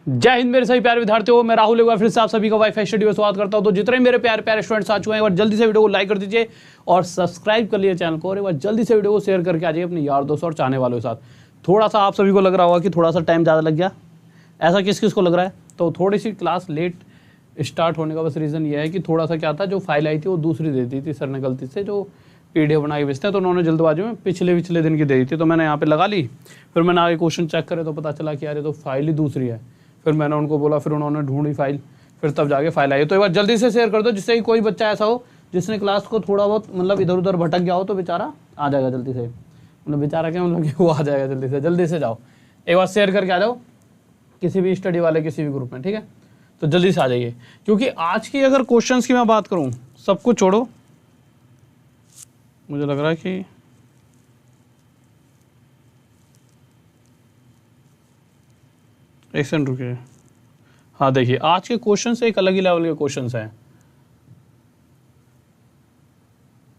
जय हिंद मेरे सभी प्यारे विद्यार्थियों, मैं राहुल एक बार फिर से आप सभी का वाईफाई स्टडी में स्वागत करता हूं। तो जितने मेरे प्यारे प्यारे स्टूडेंट्स आ चुके हैं, और जल्दी से वीडियो को लाइक कर दीजिए और सब्सक्राइब कर लीजिए चैनल को, और एक बार जल्दी से वीडियो को शेयर करके आ जाइए अपने यार दोस्तों और चाहने वालों के साथ। थोड़ा सा आप सभी को लग रहा होगा कि थोड़ा सा टाइम ज़्यादा लग गया, ऐसा किस किस को लग रहा है? तो थोड़ी सी क्लास लेट स्टार्ट होने का बस रीज़न ये है कि थोड़ा सा क्या था, जो फाइल आई थी वो दूसरी दे दी थी सर ने गलती से, जो PDF बना के भेजते हैं, तो उन्होंने जल्दबाजी में पिछले दिन की दे दी थी। तो मैंने यहाँ पे लगा ली, फिर मैंने आगे क्वेश्चन चेक करे तो पता चला कि यार ये तो फाइल ही दूसरी है। फिर मैंने उनको बोला, फिर उन्होंने ढूंढी फाइल, फिर तब जाके फाइल आई। तो एक बार जल्दी से शेयर कर दो, जिससे कि कोई बच्चा ऐसा हो जिसने क्लास को थोड़ा बहुत मतलब इधर उधर भटक गया हो, तो बेचारा आ जाएगा जल्दी से। मतलब बेचारा क्या मतलब कि वो आ जाएगा जल्दी से जाओ, एक बार शेयर करके आ जाओ किसी भी स्टडी वाले किसी भी ग्रुप में, ठीक है? तो जल्दी से आ जाइए, क्योंकि आज की अगर क्वेश्चंस की मैं बात करूँ, सब कुछ छोड़ो, मुझे लग रहा है कि एक सेकंड रुकिए। हाँ देखिए, आज के क्वेश्चन से एक अलग ही लेवल के क्वेश्चंस हैं।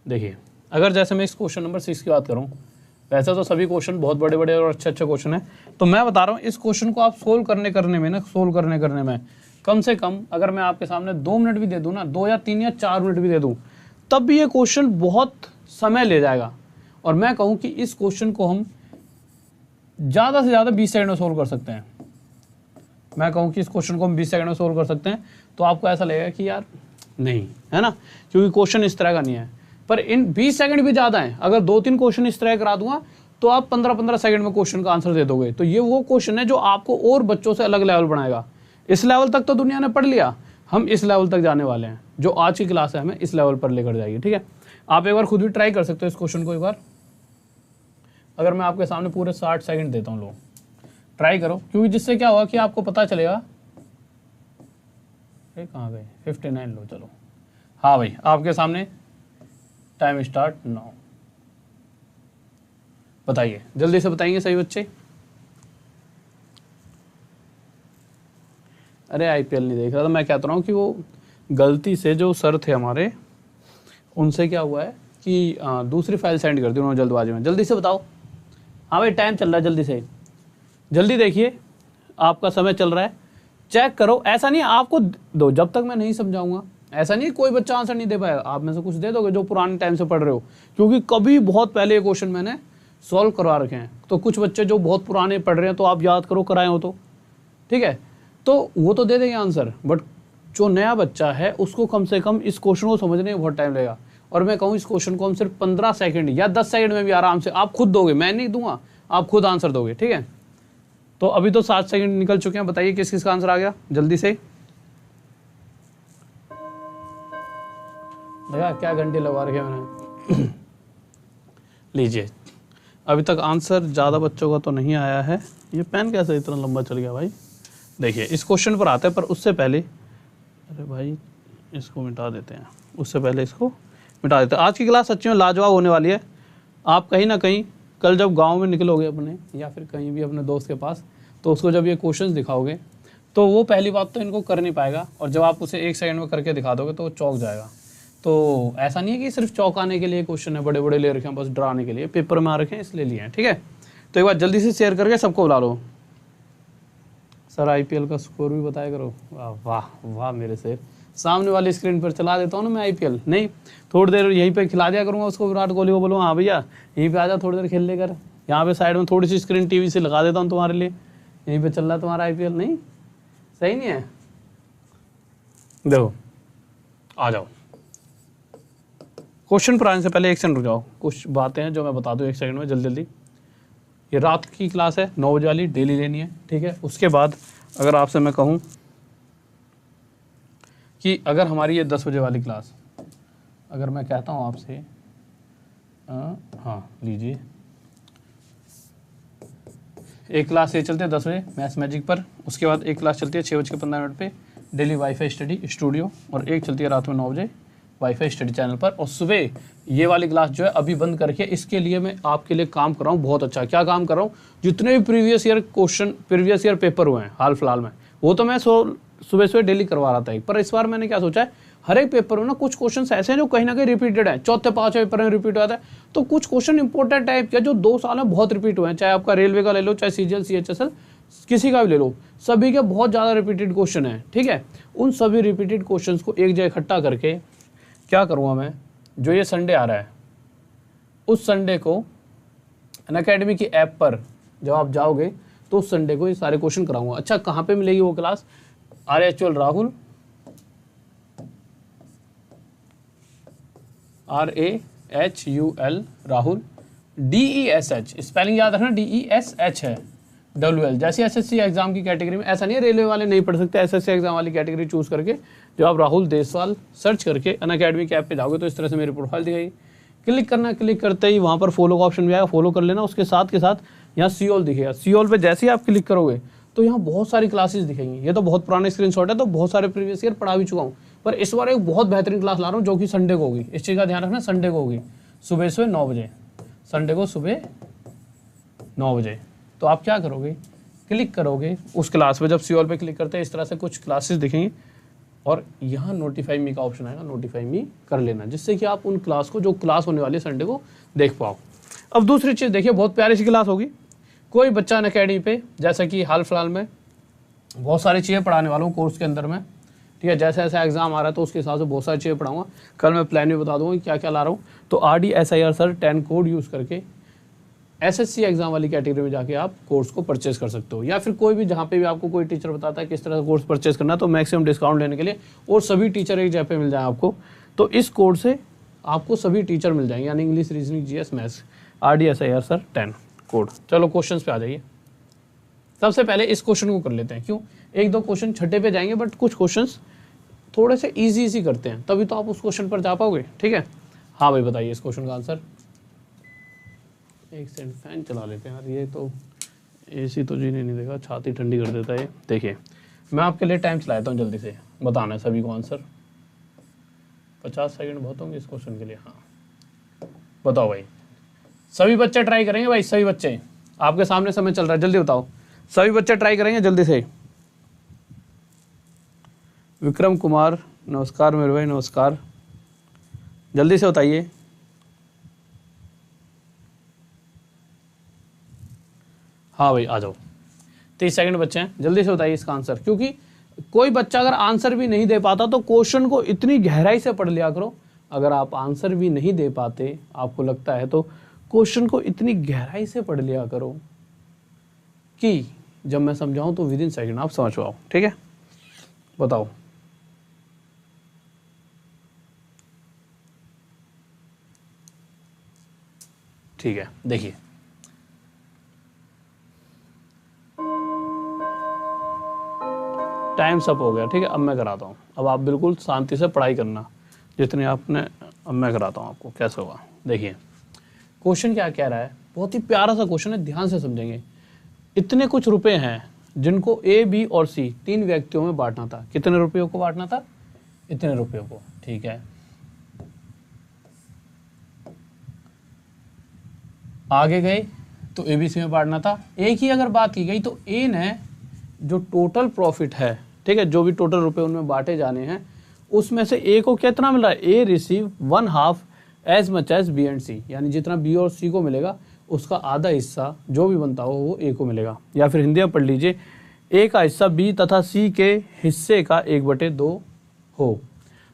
देखिए, अगर जैसे मैं इस क्वेश्चन नंबर 6 की बात करूं, वैसे तो सभी क्वेश्चन बहुत बड़े बड़े और अच्छे क्वेश्चन हैं, तो मैं बता रहा हूं इस क्वेश्चन को आप सोल्व करने में कम से कम अगर मैं आपके सामने 2 मिनट भी दे दूं ना, 2 या 3 या 4 मिनट भी दे दूं, तब भी ये क्वेश्चन बहुत समय ले जाएगा। और मैं कहूँ कि इस क्वेश्चन को हम ज़्यादा से ज़्यादा 20 सेकंड में सोल्व कर सकते हैं। मैं कहूँ कि इस क्वेश्चन को हम 20 सेकंड में सोल्व कर सकते हैं, तो आपको ऐसा लगेगा कि यार नहीं, है ना, क्योंकि क्वेश्चन इस तरह का नहीं है। पर इन 20 सेकंड भी ज़्यादा है, अगर 2-3 क्वेश्चन इस तरह करा दूंगा तो आप 15-15 सेकंड में क्वेश्चन का आंसर दे दोगे। तो ये वो क्वेश्चन है जो आपको और बच्चों से अलग लेवल बनाएगा। इस लेवल तक तो दुनिया ने पढ़ लिया, हम इस लेवल तक जाने वाले हैं। जो आज की क्लास है हमें इस लेवल पर लेकर जाएगी, ठीक है? आप एक बार खुद भी ट्राई कर सकते हो इस क्वेश्चन को। एक बार अगर मैं आपके सामने पूरे 60 सेकंड देता हूँ, लो ट्राई करो, क्योंकि जिससे क्या हुआ कि आपको पता चलेगा। कहाँ गए? 59 लो, चलो। हाँ भाई, आपके सामने टाइम स्टार्ट नाउ। बताइए, जल्दी से बताएंगे सही बच्चे। अरे IPL नहीं देख रहा था, मैं कहता रहा हूँ कि वो गलती से जो सर थे हमारे, उनसे क्या हुआ है कि दूसरी फाइल सेंड कर दी उन्होंने जल्दबाजी में। जल्दी से बताओ। हाँ भाई, टाइम चल रहा है, जल्दी से जल्दी देखिए, आपका समय चल रहा है, चेक करो। ऐसा नहीं आपको दो जब तक मैं नहीं समझाऊंगा, ऐसा नहीं कोई बच्चा आंसर नहीं दे पाएगा। आप में से कुछ दे दोगे जो पुराने टाइम से पढ़ रहे हो, क्योंकि कभी बहुत पहले ये क्वेश्चन मैंने सॉल्व करवा रखे हैं। तो कुछ बच्चे जो बहुत पुराने पढ़ रहे हैं, तो आप याद करो, कराए हो तो ठीक है, तो वो तो दे देंगे आंसर। बट जो नया बच्चा है उसको कम से कम इस क्वेश्चन को समझने में बहुत टाइम लगेगा। और मैं कहूँ इस क्वेश्चन को हम सिर्फ 15 सेकंड या 10 सेकंड में भी आराम से आप खुद दोगे, मैं नहीं दूंगा, आप खुद आंसर दोगे, ठीक है? तो अभी तो 7 सेकंड निकल चुके हैं, बताइए किस किस का आंसर आ गया जल्दी से। देखा क्या घंटे लगा रखे मैंने। लीजिए, अभी तक आंसर ज़्यादा बच्चों का तो नहीं आया है। ये पेन कैसे इतना लंबा चल गया भाई? देखिए, इस क्वेश्चन पर आते हैं, पर उससे पहले, अरे भाई इसको मिटा देते हैं, उससे पहले इसको मिटा देते हैं। आज की क्लास सच्ची में लाजवाब होने वाली है। आप कहीं ना कहीं कल जब गांव में निकलोगे अपने, या फिर कहीं भी अपने दोस्त के पास, तो उसको जब ये क्वेश्चंस दिखाओगे, तो वो पहली बात तो इनको कर नहीं पाएगा, और जब आप उसे 1 सेकंड में करके दिखा दोगे तो वो चौंक जाएगा। तो ऐसा नहीं है कि सिर्फ चौंकाने के लिए क्वेश्चन है, बड़े बड़े ले रखे हैं, बस डराने के लिए पेपर में आ रखे हैं इसलिए लिए हैं, ठीक है? तो एक बार जल्दी से शेयर करके सबको बुला लो। सर IPL का स्कोर भी बताया करो। वाह वाह वाह मेरे से, सामने वाली स्क्रीन पर चला देता हूँ ना मैं IPL, नहीं थोड़ी देर यहीं पे खिला दिया करूँगा उसको, विराट कोहली को बोलूँ हाँ भैया यहीं पे आ जा थोड़ी देर खेल लेकर। यहाँ पे साइड में थोड़ी सी स्क्रीन TV से लगा देता हूँ तुम्हारे लिए, यहीं पे चल रहा है तुम्हारा IPL। नहीं सही नहीं है? देखो, आ जाओ। क्वेश्चन पर आने से पहले 1 सेकंड रुक जाओ, कुछ बातें हैं जो मैं बता दूँ 1 सेकंड में जल्दी जल्दी। ये रात की क्लास है, 9 बजे वाली, डेली लेनी है, ठीक है? उसके बाद अगर आपसे मैं कहूँ कि अगर हमारी ये 10 बजे वाली क्लास, अगर मैं कहता हूँ आपसे, हाँ लीजिए, एक क्लास ये चलते हैं 10 बजे मैथ्स मैजिक पर, उसके बाद एक क्लास चलती है 6:15 पे डेली वाईफाई स्टडी स्टूडियो, और एक चलती है रात में 9 बजे वाईफाई स्टडी चैनल पर। और सुबह ये वाली क्लास जो है अभी बंद करके, इसके लिए मैं आपके लिए काम कर रहा हूँ बहुत अच्छा। क्या काम कर रहा हूँ? जितने भी प्रीवियस ईयर पेपर हुए हैं हाल फिलहाल में, वो तो मैं सुबह डेली करवा रहा था। पर इस बार मैंने क्या सोचा है, हर एक पेपर में ना कुछ क्वेश्चन ऐसे हैं जो कहीं ना कहीं रिपीटेड है, चौथे पांचवें पेपर में रिपीट होता है। तो कुछ क्वेश्चन इंपॉर्टेंट टाइप के जो 2 साल में बहुत रिपीट हुए हैं, चाहे आपका रेलवे का ले लो, चाहे CGL CHSL, किसी का भी ले लो, सभी के बहुत ज़्यादा रिपीटेड क्वेश्चन है, ठीक है। उन सभी रिपीटेड क्वेश्चंस को एक जगह इकट्ठा करके क्या करूँगा मैं, जो ये संडे आ रहा है उस संडे को अनअकैडमी की ऐप पर जब आप जाओगे तो उस संडे को ये सारे क्वेश्चन कराऊंगा। अच्छा, कहाँ पे मिलेगी वो class? RHUL Rahul, RAHUL Rahul, DESH, spelling याद रखना, DESH है, WL। जैसे SSC एग्जाम की कैटेगरी में, ऐसा नहीं है रेलवे वाले नहीं पढ़ सकते, SSC एग्जाम वाली कैटेगरी चूज करके जब आप राहुल देसवाल सर्च करके अनअकैडमी के ऐप पे जाओगे तो इस तरह से मेरी प्रोफाइल दिखाई, क्लिक करना, क्लिक करते ही वहाँ पर फॉलो का ऑप्शन भी आएगा, फॉलो कर लेना। उसके साथ के साथ यहाँ सीओल दिखेगा, सीओल पे जैसे ही आप क्लिक करोगे तो यहाँ बहुत सारी क्लासेस दिखेंगी। ये तो बहुत पुराने स्क्रीनशॉट है, तो बहुत सारे प्रीवियस ईयर पढ़ा भी चुका हूँ, पर इस बार एक बहुत बेहतरीन क्लास ला रहा हूँ जो कि संडे को होगी। इस चीज़ का ध्यान रखना, संडे को होगी सुबह 9 बजे, संडे को सुबह 9 बजे। तो आप क्या करोगे, क्लिक करोगे उस क्लास पे, जब सीओल पे क्लिक करते हैं इस तरह से कुछ क्लासेस दिखेंगी और यहाँ नोटिफाई मी का ऑप्शन आएगा, नोटिफाई मी कर लेना, जिससे कि आप उन क्लास को, जो क्लास होने वाली है संडे को, देख पाओ। अब दूसरी चीज़ देखिए, बहुत प्यारी सी क्लास होगी। कोई बच्चा अनअकैडमी पे, जैसा कि हाल फिलहाल में बहुत सारी चीज़ें पढ़ाने वाला हूँ कोर्स के अंदर में, ठीक है। जैसे जैसे एग्जाम आ रहा है तो उसके हिसाब से बहुत सारी चीज़ें पढ़ाऊँगा। कल मैं प्लान भी बता दूँगा क्या क्या ला रहा हूँ। तो RDSIR सर 10 कोड यूज़ करके SSC एग्जाम वाली कैटेगरी में जाके आप कोर्स को परचेज कर सकते हो, या फिर कोई भी, जहाँ पे भी आपको कोई टीचर बताता है किस तरह से कोर्स परचेज करना, तो मैक्सिमम डिस्काउंट लेने के लिए और सभी टीचर एक जगह पे मिल जाए आपको, तो इस कोड से आपको सभी टीचर मिल जाएंगे, यानी English, reasoning, GS, maths, RDSIR sir 10 code. चलो क्वेश्चन पे आ जाइए। सबसे पहले इस क्वेश्चन को कर लेते हैं, क्यों, एक दो क्वेश्चन छठे पे जाएंगे, बट कुछ क्वेश्चन थोड़े से ईजी करते हैं, तभी तो आप उस क्वेश्चन पर जा पाओगे, ठीक है। हाँ भाई बताइए इस क्वेश्चन का आंसर। एक सेकंड, फैन चला लेते हैं यार, ये तो AC तो जी ने नहीं देखा, छाती ठंडी कर देता है ये। देखिए मैं आपके लिए टाइम चलाता हूँ, जल्दी से बताना है सभी को आंसर। 50 सेकंड बहुत होंगे इस क्वेश्चन के लिए। हाँ बताओ भाई, सभी बच्चे ट्राई करेंगे भाई, सभी बच्चे, आपके सामने समय चल रहा है, जल्दी बताओ, सभी बच्चे ट्राई करेंगे जल्दी से। विक्रम कुमार नमस्कार मेरे भाई, नमस्कार, जल्दी से बताइए। हाँ भाई आ जाओ, 30 सेकंड बच्चे हैं, जल्दी से बताइए इसका आंसर, क्योंकि कोई बच्चा अगर आंसर भी नहीं दे पाता तो क्वेश्चन को इतनी गहराई से पढ़ लिया करो। अगर आप आंसर भी नहीं दे पाते, आपको लगता है, तो क्वेश्चन को इतनी गहराई से पढ़ लिया करो कि जब मैं समझाऊं तो विद इन सेकंड आप समझ पाओ, ठीक है। बताओ ठीक है, देखिए टाइम्स अप हो गया, ठीक है। अब मैं कराता हूँ, अब आप बिल्कुल शांति से पढ़ाई करना जितनी आपने, अब मैं कराता हूँ आपको कैसे होगा। देखिए क्वेश्चन क्या कह रहा है, बहुत ही प्यारा सा क्वेश्चन है, ध्यान से समझेंगे। इतने कुछ रुपए हैं जिनको A, B और C 3 व्यक्तियों में बांटना था। कितने रुपयों को बांटना था? इतने रुपयों को, ठीक है। आगे गए तो ABC में बांटना था। A की अगर बात की गई तो A ने जो टोटल प्रॉफिट है, ठीक है, जो भी टोटल रुपए उनमें बांटे जाने हैं, उसमें से A को कितना मिल रहा है? A receive 1/2 as much as B and C, यानी जितना B और C को मिलेगा उसका आधा हिस्सा जो भी बनता हो वो A को मिलेगा। या फिर हिंदी में पढ़ लीजिए, A का हिस्सा B तथा C के हिस्से का 1/2 हो।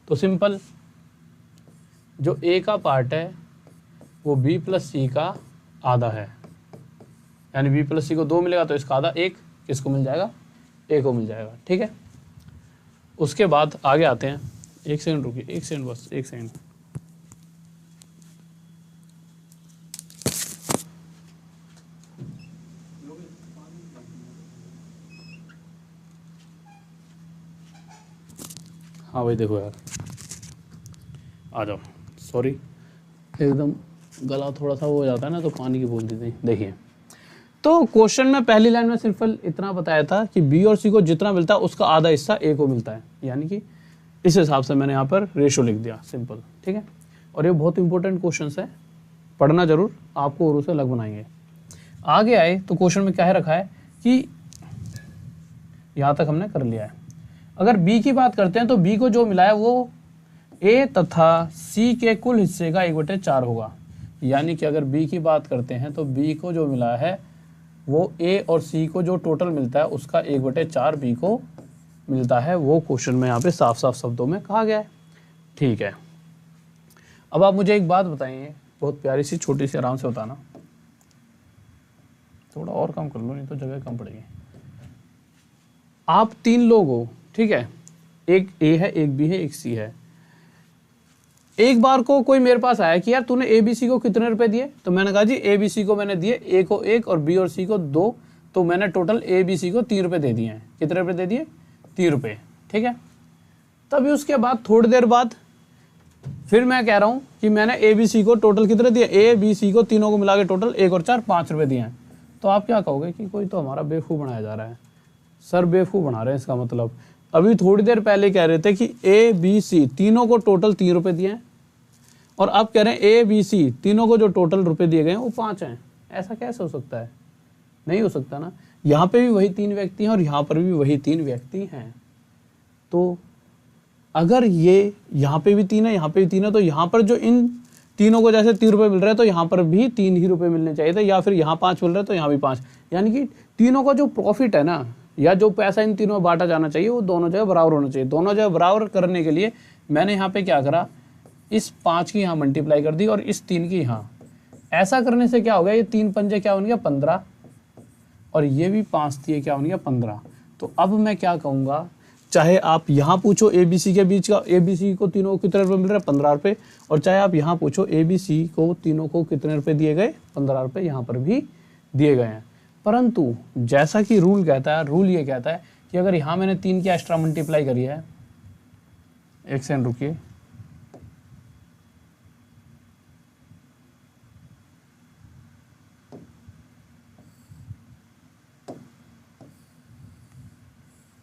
तो सिंपल, जो A का पार्ट है वो B प्लस C का आधा है, यानी B प्लस C को 2 मिलेगा तो इसका आधा 1 किसको मिल जाएगा? A को मिल जाएगा, ठीक है। उसके बाद आगे आते हैं, एक सेकंड रुकिए, एक सेकंड, बस एक सेकंड। हाँ भाई देखो यार, आ जाओ, सॉरी एकदम गला थोड़ा सा वो हो जाता है ना, तो पानी की बूंद दी। देखिए तो क्वेश्चन में पहली लाइन में सिर्फ इतना बताया था कि B और C को जितना मिलता है उसका आधा हिस्सा A को मिलता है, यानी कि इस हिसाब से मैंने यहाँ पर रेशो लिख दिया, सिंपल, ठीक है। और ये बहुत इंपॉर्टेंट क्वेश्चन है, पढ़ना जरूर, आपको और उसे अलग बनाएंगे। आगे आए तो क्वेश्चन में क्या है रखा है कि यहाँ तक हमने कर लिया है। अगर B की बात करते हैं तो B को जो मिला है वो A तथा C के कुल हिस्से का 1/4 होगा, यानी कि अगर B की बात करते हैं तो B को जो मिला है वो ए और सी को जो टोटल मिलता है उसका 1/4 बी को मिलता है। वो क्वेश्चन में यहाँ पे साफ साफ शब्दों में कहा गया है। ठीक है, अब आप मुझे एक बात बताइए, बहुत प्यारी सी छोटी सी, आराम से बताना, थोड़ा और कम कर लो नहीं तो जगह कम पड़ेगी। आप 3 लोग हो, ठीक है, एक ए है, एक बी है, एक सी है। एक बार को कोई मेरे पास आया कि यार तूने ए बी सी को कितने रुपए दिए, तो मैंने कहा जी ए बी सी को मैंने दिए, ए को 1 और बी और सी को 2, तो मैंने टोटल ए बी सी को 3 रुपए दे दिए हैं। कितने रुपए दे दिए? 3 रुपए, ठीक है। तभी उसके बाद थोड़ी देर बाद फिर मैं कह रहा हूँ कि मैंने ए बी सी को टोटल कितने दिए, ए बी सी को तीनों को मिला के टोटल 1 और 4 5 रुपए दिए हैं। तो आप क्या कहोगे कि कोई तो हमारा बेवकूफ़ बनाया जा रहा है। सर बेवकूफ़ बना रहे हैं इसका मतलब, अभी थोड़ी देर पहले कह रहे थे कि ए बी सी तीनों को टोटल 3 रुपए दिए हैं, और अब कह रहे हैं ए बी सी तीनों को जो टोटल रुपए दिए गए हैं वो 5 हैं। ऐसा कैसे हो सकता है? नहीं हो सकता ना। यहाँ पे भी वही 3 व्यक्ति हैं और यहाँ पर भी वही 3 व्यक्ति हैं। तो अगर ये यहाँ पे भी 3 है, यहाँ पे भी 3 है, तो यहाँ पर जो इन तीनों को जैसे 3 रुपए मिल रहे हैं तो यहाँ पर भी 3 ही रुपए मिलने चाहिए थे, या फिर यहाँ 5 मिल रहे हैं तो यहाँ भी 5। यानी कि तीनों का जो प्रॉफिट है ना, या जो पैसा इन तीनों में बांटा जाना चाहिए वो दोनों जगह बराबर होना चाहिए। दोनों जगह बराबर करने के लिए मैंने यहाँ पे क्या करा, इस 5 की यहाँ मल्टीप्लाई कर दी और इस 3 की यहाँ। ऐसा करने से क्या हो गया, ये 3 पंजे क्या बन गया 15, और ये भी 5 दिए क्या बन गया 15। तो अब मैं क्या कहूँगा, चाहे आप यहाँ पूछो ए बी सी के बीच का, ए बी सी को तीनों को कितने रुपए मिल रहे हैं 15 रुपये, और चाहे आप यहाँ पूछो ए बी सी को तीनों को कितने रुपए दिए गए 15 रुपये, यहाँ पर भी दिए गए हैं। परंतु जैसा कि रूल कहता है, रूल ये कहता है कि अगर यहाँ मैंने 3 की एक्स्ट्रा मल्टीप्लाई करी है, एक सेकंड रुकिए,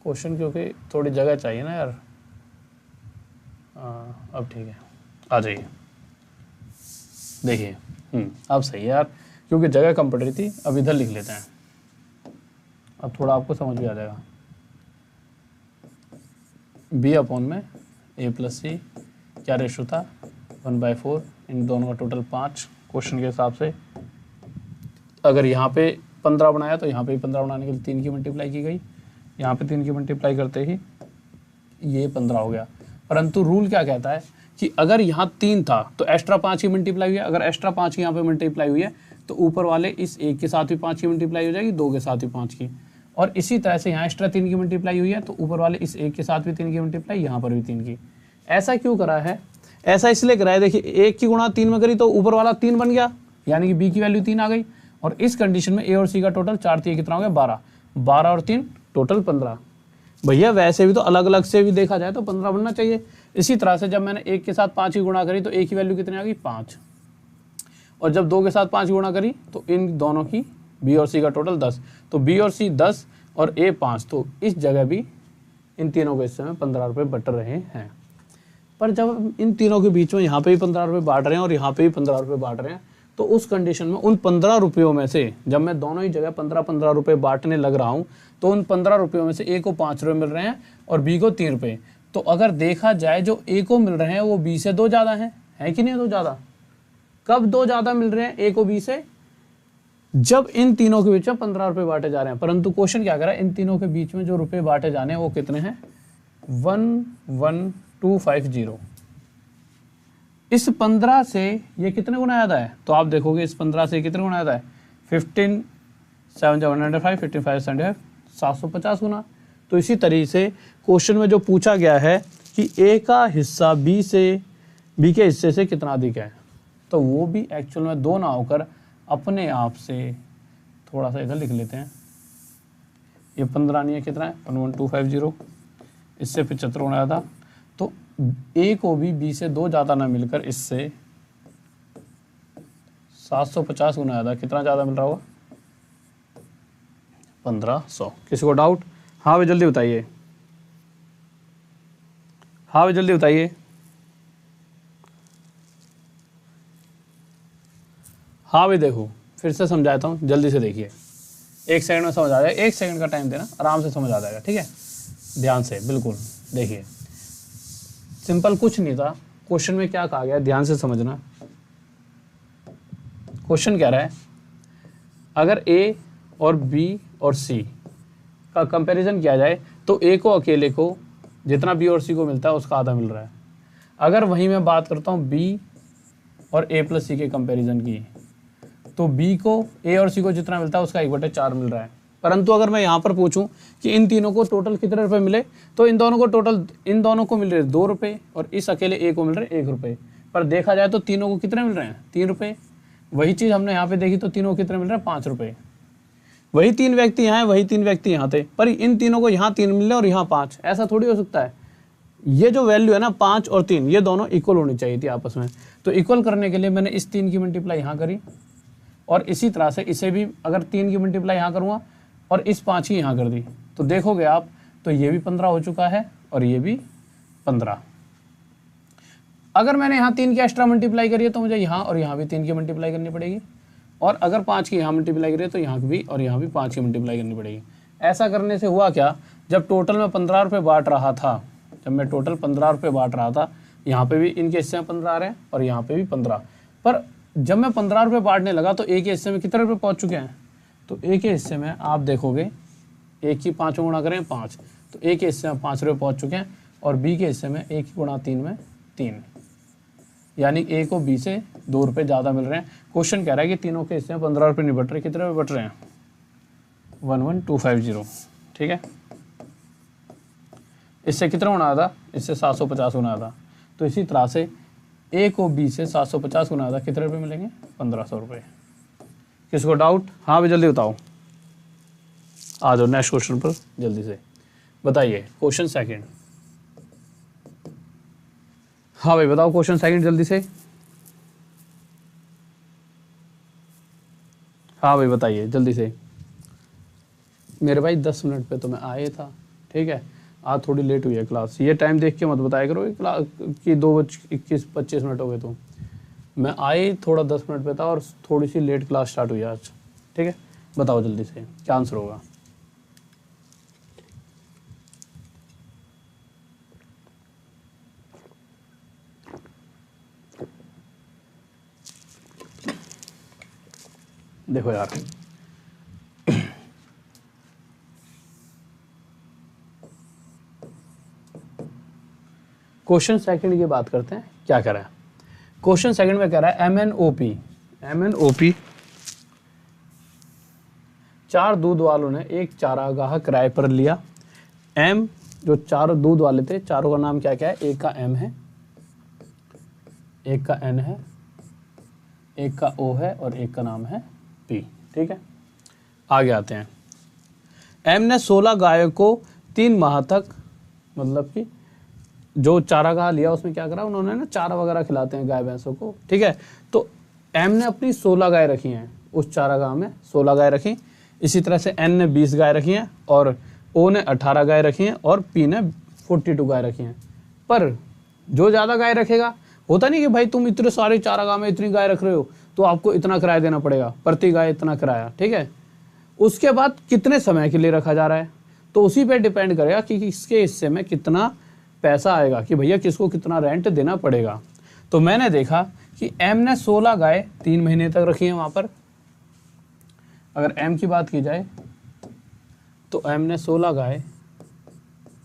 क्वेश्चन क्योंकि थोड़ी जगह चाहिए ना यार। अब ठीक है, आ जाइए। देखिए अब सही है यार, क्योंकि जगह कम पड़ रही थी। अब इधर लिख लेते हैं, अब थोड़ा आपको समझ भी आ जाएगा। बी अपॉन में ए प्लस सी क्या रेशो था 1/4, इन दोनों का टोटल 5। क्वेश्चन के हिसाब से अगर यहाँ पे 15 बनाया तो यहाँ पे भी 15 बनाने के लिए 3 की मल्टीप्लाई की गई, यहाँ पे 3 की मल्टीप्लाई करते ही ये 15 हो गया। परंतु रूल क्या कहता है कि अगर यहाँ 3 था तो एक्स्ट्रा 5 की मल्टीप्लाई हुई है। अगर एक्स्ट्रा 5 की यहाँ पे मल्टीप्लाई हुई है तो ऊपर वाले इस 1 के साथ भी 5 की मल्टीप्लाई हो जाएगी, 2 के साथ भी 5 की, और इसी तरह से यहाँ एक्स्ट्रा 3 की मल्टीप्लाई हुई है तो ऊपर वाले इस 1 के साथ भी 3 की मल्टीप्लाई, यहाँ पर भी 3 की। ऐसा क्यों करा है? ऐसा इसलिए करा है, देखिए 1 की गुणा 3 में करी तो ऊपर वाला 3 बन गया, यानी कि बी की वैल्यू 3 आ गई, और इस कंडीशन में ए और सी का टोटल 4 3 कितना हो गया 12, 12 और 3 टोटल 15। भैया वैसे भी तो अलग अलग से भी देखा जाए तो 15 बनना चाहिए। इसी तरह से जब मैंने 1 के साथ 5 की गुणा करी तो ए की वैल्यू कितनी आ गई 5, और जब 2 के साथ 5 की गुणा करी तो इन दोनों की बी और सी का टोटल 10, तो बी और सी 10 और ए 5, तो इस जगह भी इन तीनों के हिस्से में 15 रुपये बट रहे हैं। पर जब इन तीनों के बीच में यहाँ पे भी 15 रुपये बांट रहे हैं और यहाँ पे भी 15 रुपये बांट रहे हैं, तो उस कंडीशन में उन 15 रुपयों में से जब मैं दोनों ही जगह 15 रुपये बांटने लग रहा हूँ तो उन 15 रुपयों में से ए को 5 रुपये मिल रहे हैं और बी को 3 रुपये। तो अगर देखा जाए जो ए को मिल रहे हैं वो बी से 2 ज़्यादा हैं, है कि नहीं 2 ज़्यादा? कब 2 ज़्यादा मिल रहे हैं ए को बी से? जब इन तीनों के बीच में 15 रुपये बांटे जा रहे हैं। परंतु क्वेश्चन क्या कर रहा है, इन तीनों के बीच में जो रुपये बांटे जाने हैं वो कितने हैं 11250। इस 15 से ये कितने गुना आता है, तो आप देखोगे इस 15 से कितने गुना आता है 15 7 105 15 5 75 750 गुना। तो इसी तरीके से क्वेश्चन में जो पूछा गया है कि ए का हिस्सा बी के हिस्से से कितना अधिक है, तो वो भी एक्चुअल में 2 ना होकर अपने आप से थोड़ा सा इधर लिख लेते हैं। ये 15 नहीं है, कितना है 11250, इससे 75 गुना था, तो ए को भी बी से 2 ज़्यादा ना मिलकर इससे 750 गुना ज़्यादा, कितना ज़्यादा मिल रहा होगा 1500। किसी को डाउट? हाँ भाई जल्दी बताइए, हाँ भाई जल्दी बताइए। हाँ भाई देखो फिर से समझाता हूँ, जल्दी से देखिए, 1 सेकंड में समझ आ जाएगा। 1 सेकंड का टाइम देना, आराम से समझ आ जाएगा, ठीक है? ध्यान से बिल्कुल देखिए, सिंपल कुछ नहीं था। क्वेश्चन में क्या कहा गया, ध्यान से समझना। क्वेश्चन कह रहा है अगर ए और बी और सी का कंपैरिजन किया जाए तो ए को अकेले को जितना बी और सी को मिलता है उसका आधा मिल रहा है। अगर वहीं मैं बात करता हूँ बी और ए प्लस सी के कंपैरिजन की, तो बी को ए और सी को जितना मिलता है उसका 1/4 मिल रहा है। परंतु अगर मैं यहाँ पर पूछूं कि इन तीनों को टोटल कितने रुपए मिले, तो इन दोनों को मिल रहे 2 रुपये और इस अकेले ए को मिल रहे 1 रुपये। पर देखा जाए तो तीनों को कितने मिल रहे हैं, 3 रुपये। वही चीज़ हमने यहाँ पे देखी तो तीनों को कितने मिल रहे हैं, 5 रुपये। वही 3 व्यक्ति यहाँ हैं, वही 3 व्यक्ति यहाँ थे, पर इन तीनों को यहाँ 3 मिल रहे और यहाँ 5। ऐसा थोड़ी हो सकता है। ये जो वैल्यू है ना 5 और 3, ये दोनों इक्वल होनी चाहिए थी आपस में। तो इक्वल करने के लिए मैंने इस 3 की मल्टीप्लाई यहाँ करी और इसी तरह से इसे भी अगर 3 की मल्टीप्लाई यहाँ करूँगा और इस 5 की यहाँ कर दी, तो देखोगे आप तो ये भी 15 हो चुका है और ये भी 15। अगर मैंने यहाँ 3 की एक्स्ट्रा मल्टीप्लाई करी है तो मुझे यहाँ और यहाँ भी 3 की मल्टीप्लाई करनी पड़ेगी, और अगर 5 की यहाँ मल्टीप्लाई करी है तो यहाँ भी और यहाँ भी 5 की मल्टीप्लाई करनी पड़ेगी। ऐसा करने से हुआ क्या, जब टोटल में 15 रुपये बांट रहा था, जब मैं टोटल 15 रुपये बांट रहा था, यहाँ पे भी इनके हिस्से में 15 आ रहे हैं और यहाँ पे भी 15, पर जब मैं 15 रुपये बांटने लगा तो एक के हिस्से में कितने रुपये पहुँच चुके हैं, तो एक के हिस्से में आप देखोगे एक की 5 गुणा करें 5, तो एक के हिस्से में 5 रुपये पहुँच चुके हैं और बी के हिस्से में 1 गुणा 3 में 3, यानी ए को बी से 2 रुपये ज़्यादा मिल रहे हैं। क्वेश्चन कह रहा है कि तीनों के हिस्से में 15 रुपये नहीं बट रहे, कितने रुपये बट रहे हैं, 11250। ठीक है, इससे कितना गुना आया था, इससे 750 गुना आया था। तो इसी तरह से ए को बी से 750 गुना आया था, कितने रुपये मिलेंगे, 1500 रुपये। किसको डाउट, हाँ भी जल्दी बताओ, आ जाओ नेक्स्ट क्वेश्चन पर जल्दी से बताइए। क्वेश्चन सेकंड, हाँ भाई बताओ क्वेश्चन सेकंड जल्दी से, हाँ भाई बताइए जल्दी से। मेरे भाई 10 मिनट पे तो मैं आए था, ठीक है, आज थोड़ी लेट हुई है क्लास, ये टाइम देख के मत बताया करो क्लास की 2:21-25 हो गए, तो मैं आए थोड़ा 10 मिनट पे था और थोड़ी सी लेट क्लास स्टार्ट हुई आज। ठीक है, बताओ जल्दी से क्या आंसर होगा। देखो यार क्वेश्चन सेकंड की बात करते हैं, क्या कह रहा है क्वेश्चन सेकंड में, कह रहा है MNOP 4 दूध वालों ने एक चारागाह किराए पर लिया। M जो 4 दूध वाले थे, चारों का नाम क्या क्या है, एक का M है, एक का N है, एक का O है और एक का नाम है P। ठीक है, आगे आते हैं। M ने 16 गायों को 3 माह तक, मतलब कि जो चारागाह लिया उसमें क्या करा उन्होंने ना, चारा वगैरह खिलाते हैं गाय भैंसों को। ठीक है, तो M ने अपनी 16 गाय रखी हैं, उस चारागाह में 16 गाय रखी। इसी तरह से N ने 20 गाय रखी हैं और O ने 18 गाय रखी हैं और P ने 42 गाय रखी हैं। पर जो ज़्यादा गाय रखेगा, होता नहीं कि भाई तुम इतने सारे चारागाह में इतनी गाय रख रहे हो तो आपको इतना किराया देना पड़ेगा, प्रति गाय इतना किराया। ठीक है, उसके बाद कितने समय के लिए रखा जा रहा है, तो उसी पे डिपेंड करेगा कि किसके हिस्से में कितना पैसा आएगा, कि भैया किसको कितना रेंट देना पड़ेगा। तो मैंने देखा कि M ने 16 गाय 3 महीने तक रखी हैं वहाँ पर। अगर M की बात की जाए तो M ने 16 गाय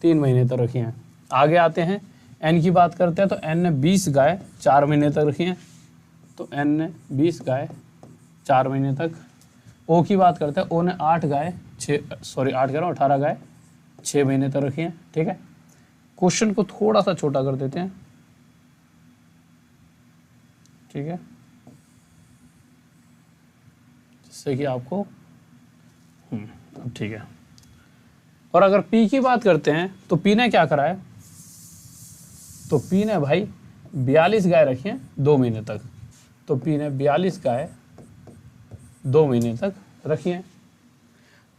3 महीने तक रखी हैं। आगे आते हैं, N की बात करते हैं तो N ने 20 गाय 4 महीने तक रखी हैं, तो N ने 20 गाय 4 महीने तक। O की बात करते हैं, O ने 8 गाय 18 गाय 6 महीने तक रखी हैं। ठीक है, क्वेश्चन को थोड़ा सा छोटा कर देते हैं। ठीक है, जिससे कि आपको अब ठीक है। और अगर P की बात करते हैं तो P ने क्या करा है, तो P ने भाई 42 गाय रखी हैं 2 महीने तक, तो P ने 42 गाय 2 महीने तक रखी हैं।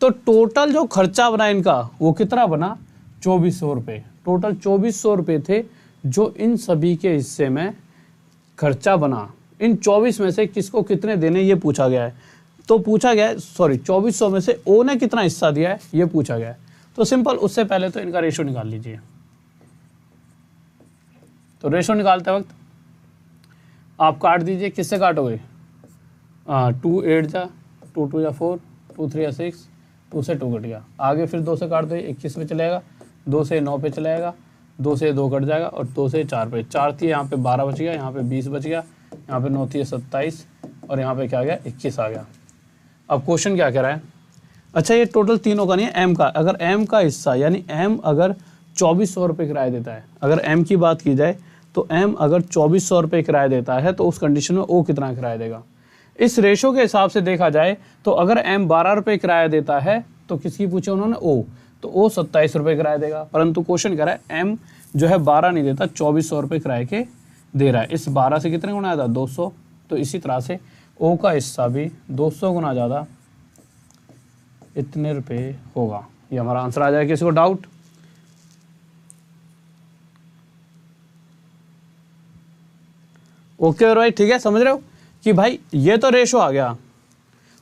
तो टोटल जो खर्चा बना इनका वो कितना बना, 2400 रुपये। टोटल 2400 रुपये थे जो इन सभी के हिस्से में खर्चा बना। इन 24 में से किसको कितने देने ये पूछा गया है। तो पूछा गया है 2400 में से O ने कितना हिस्सा दिया है ये पूछा गया है। तो सिंपल, उससे पहले तो इनका रेशो निकाल लीजिए। तो रेशो निकालते वक्त आप काट दीजिए, किससे काटोगे, 2 8 जा 2 2 जा 4, 2 3 6, 2 से 2 कट गया, आगे फिर 2 से काट दो 21 पे चलेगा, 2 से 9 पे चलेगा, 2 से 2 कट जाएगा और 2 से 4 पे, 4 थी यहाँ पे 12 बच गया, यहाँ पे 20 बच गया, यहाँ पे 9 थी 27 और यहाँ पे क्या आ गया 21 आ गया। अब क्वेश्चन क्या कह रहा है, अच्छा ये टोटल तीनों का नहीं है, एम का, अगर एम का हिस्सा यानी एम अगर 2400 रुपये किराया देता है, अगर एम की बात की जाए तो एम अगर 2400 रुपये किराया देता है तो उस कंडीशन में ओ कितना किराया देगा। इस रेशो के हिसाब से देखा जाए तो अगर एम 12 रुपये किराया देता है तो किसकी पूछे उन्होंने, ओ, तो ओ 27 रुपये किराया देगा, परंतु क्वेश्चन कह रहा है एम जो है 12 नहीं देता, 2400 रुपये किराए के दे रहा है। इस 12 से कितने गुना ज़्यादा, 200, तो इसी तरह से ओ का हिस्सा भी 200 गुना ज़्यादा इतने रुपये होगा। ये हमारा आंसर आ जाएगा। किसी को डाउट? ओके भाई, ठीक है, समझ रहे हो कि भाई ये तो रेशो आ गया।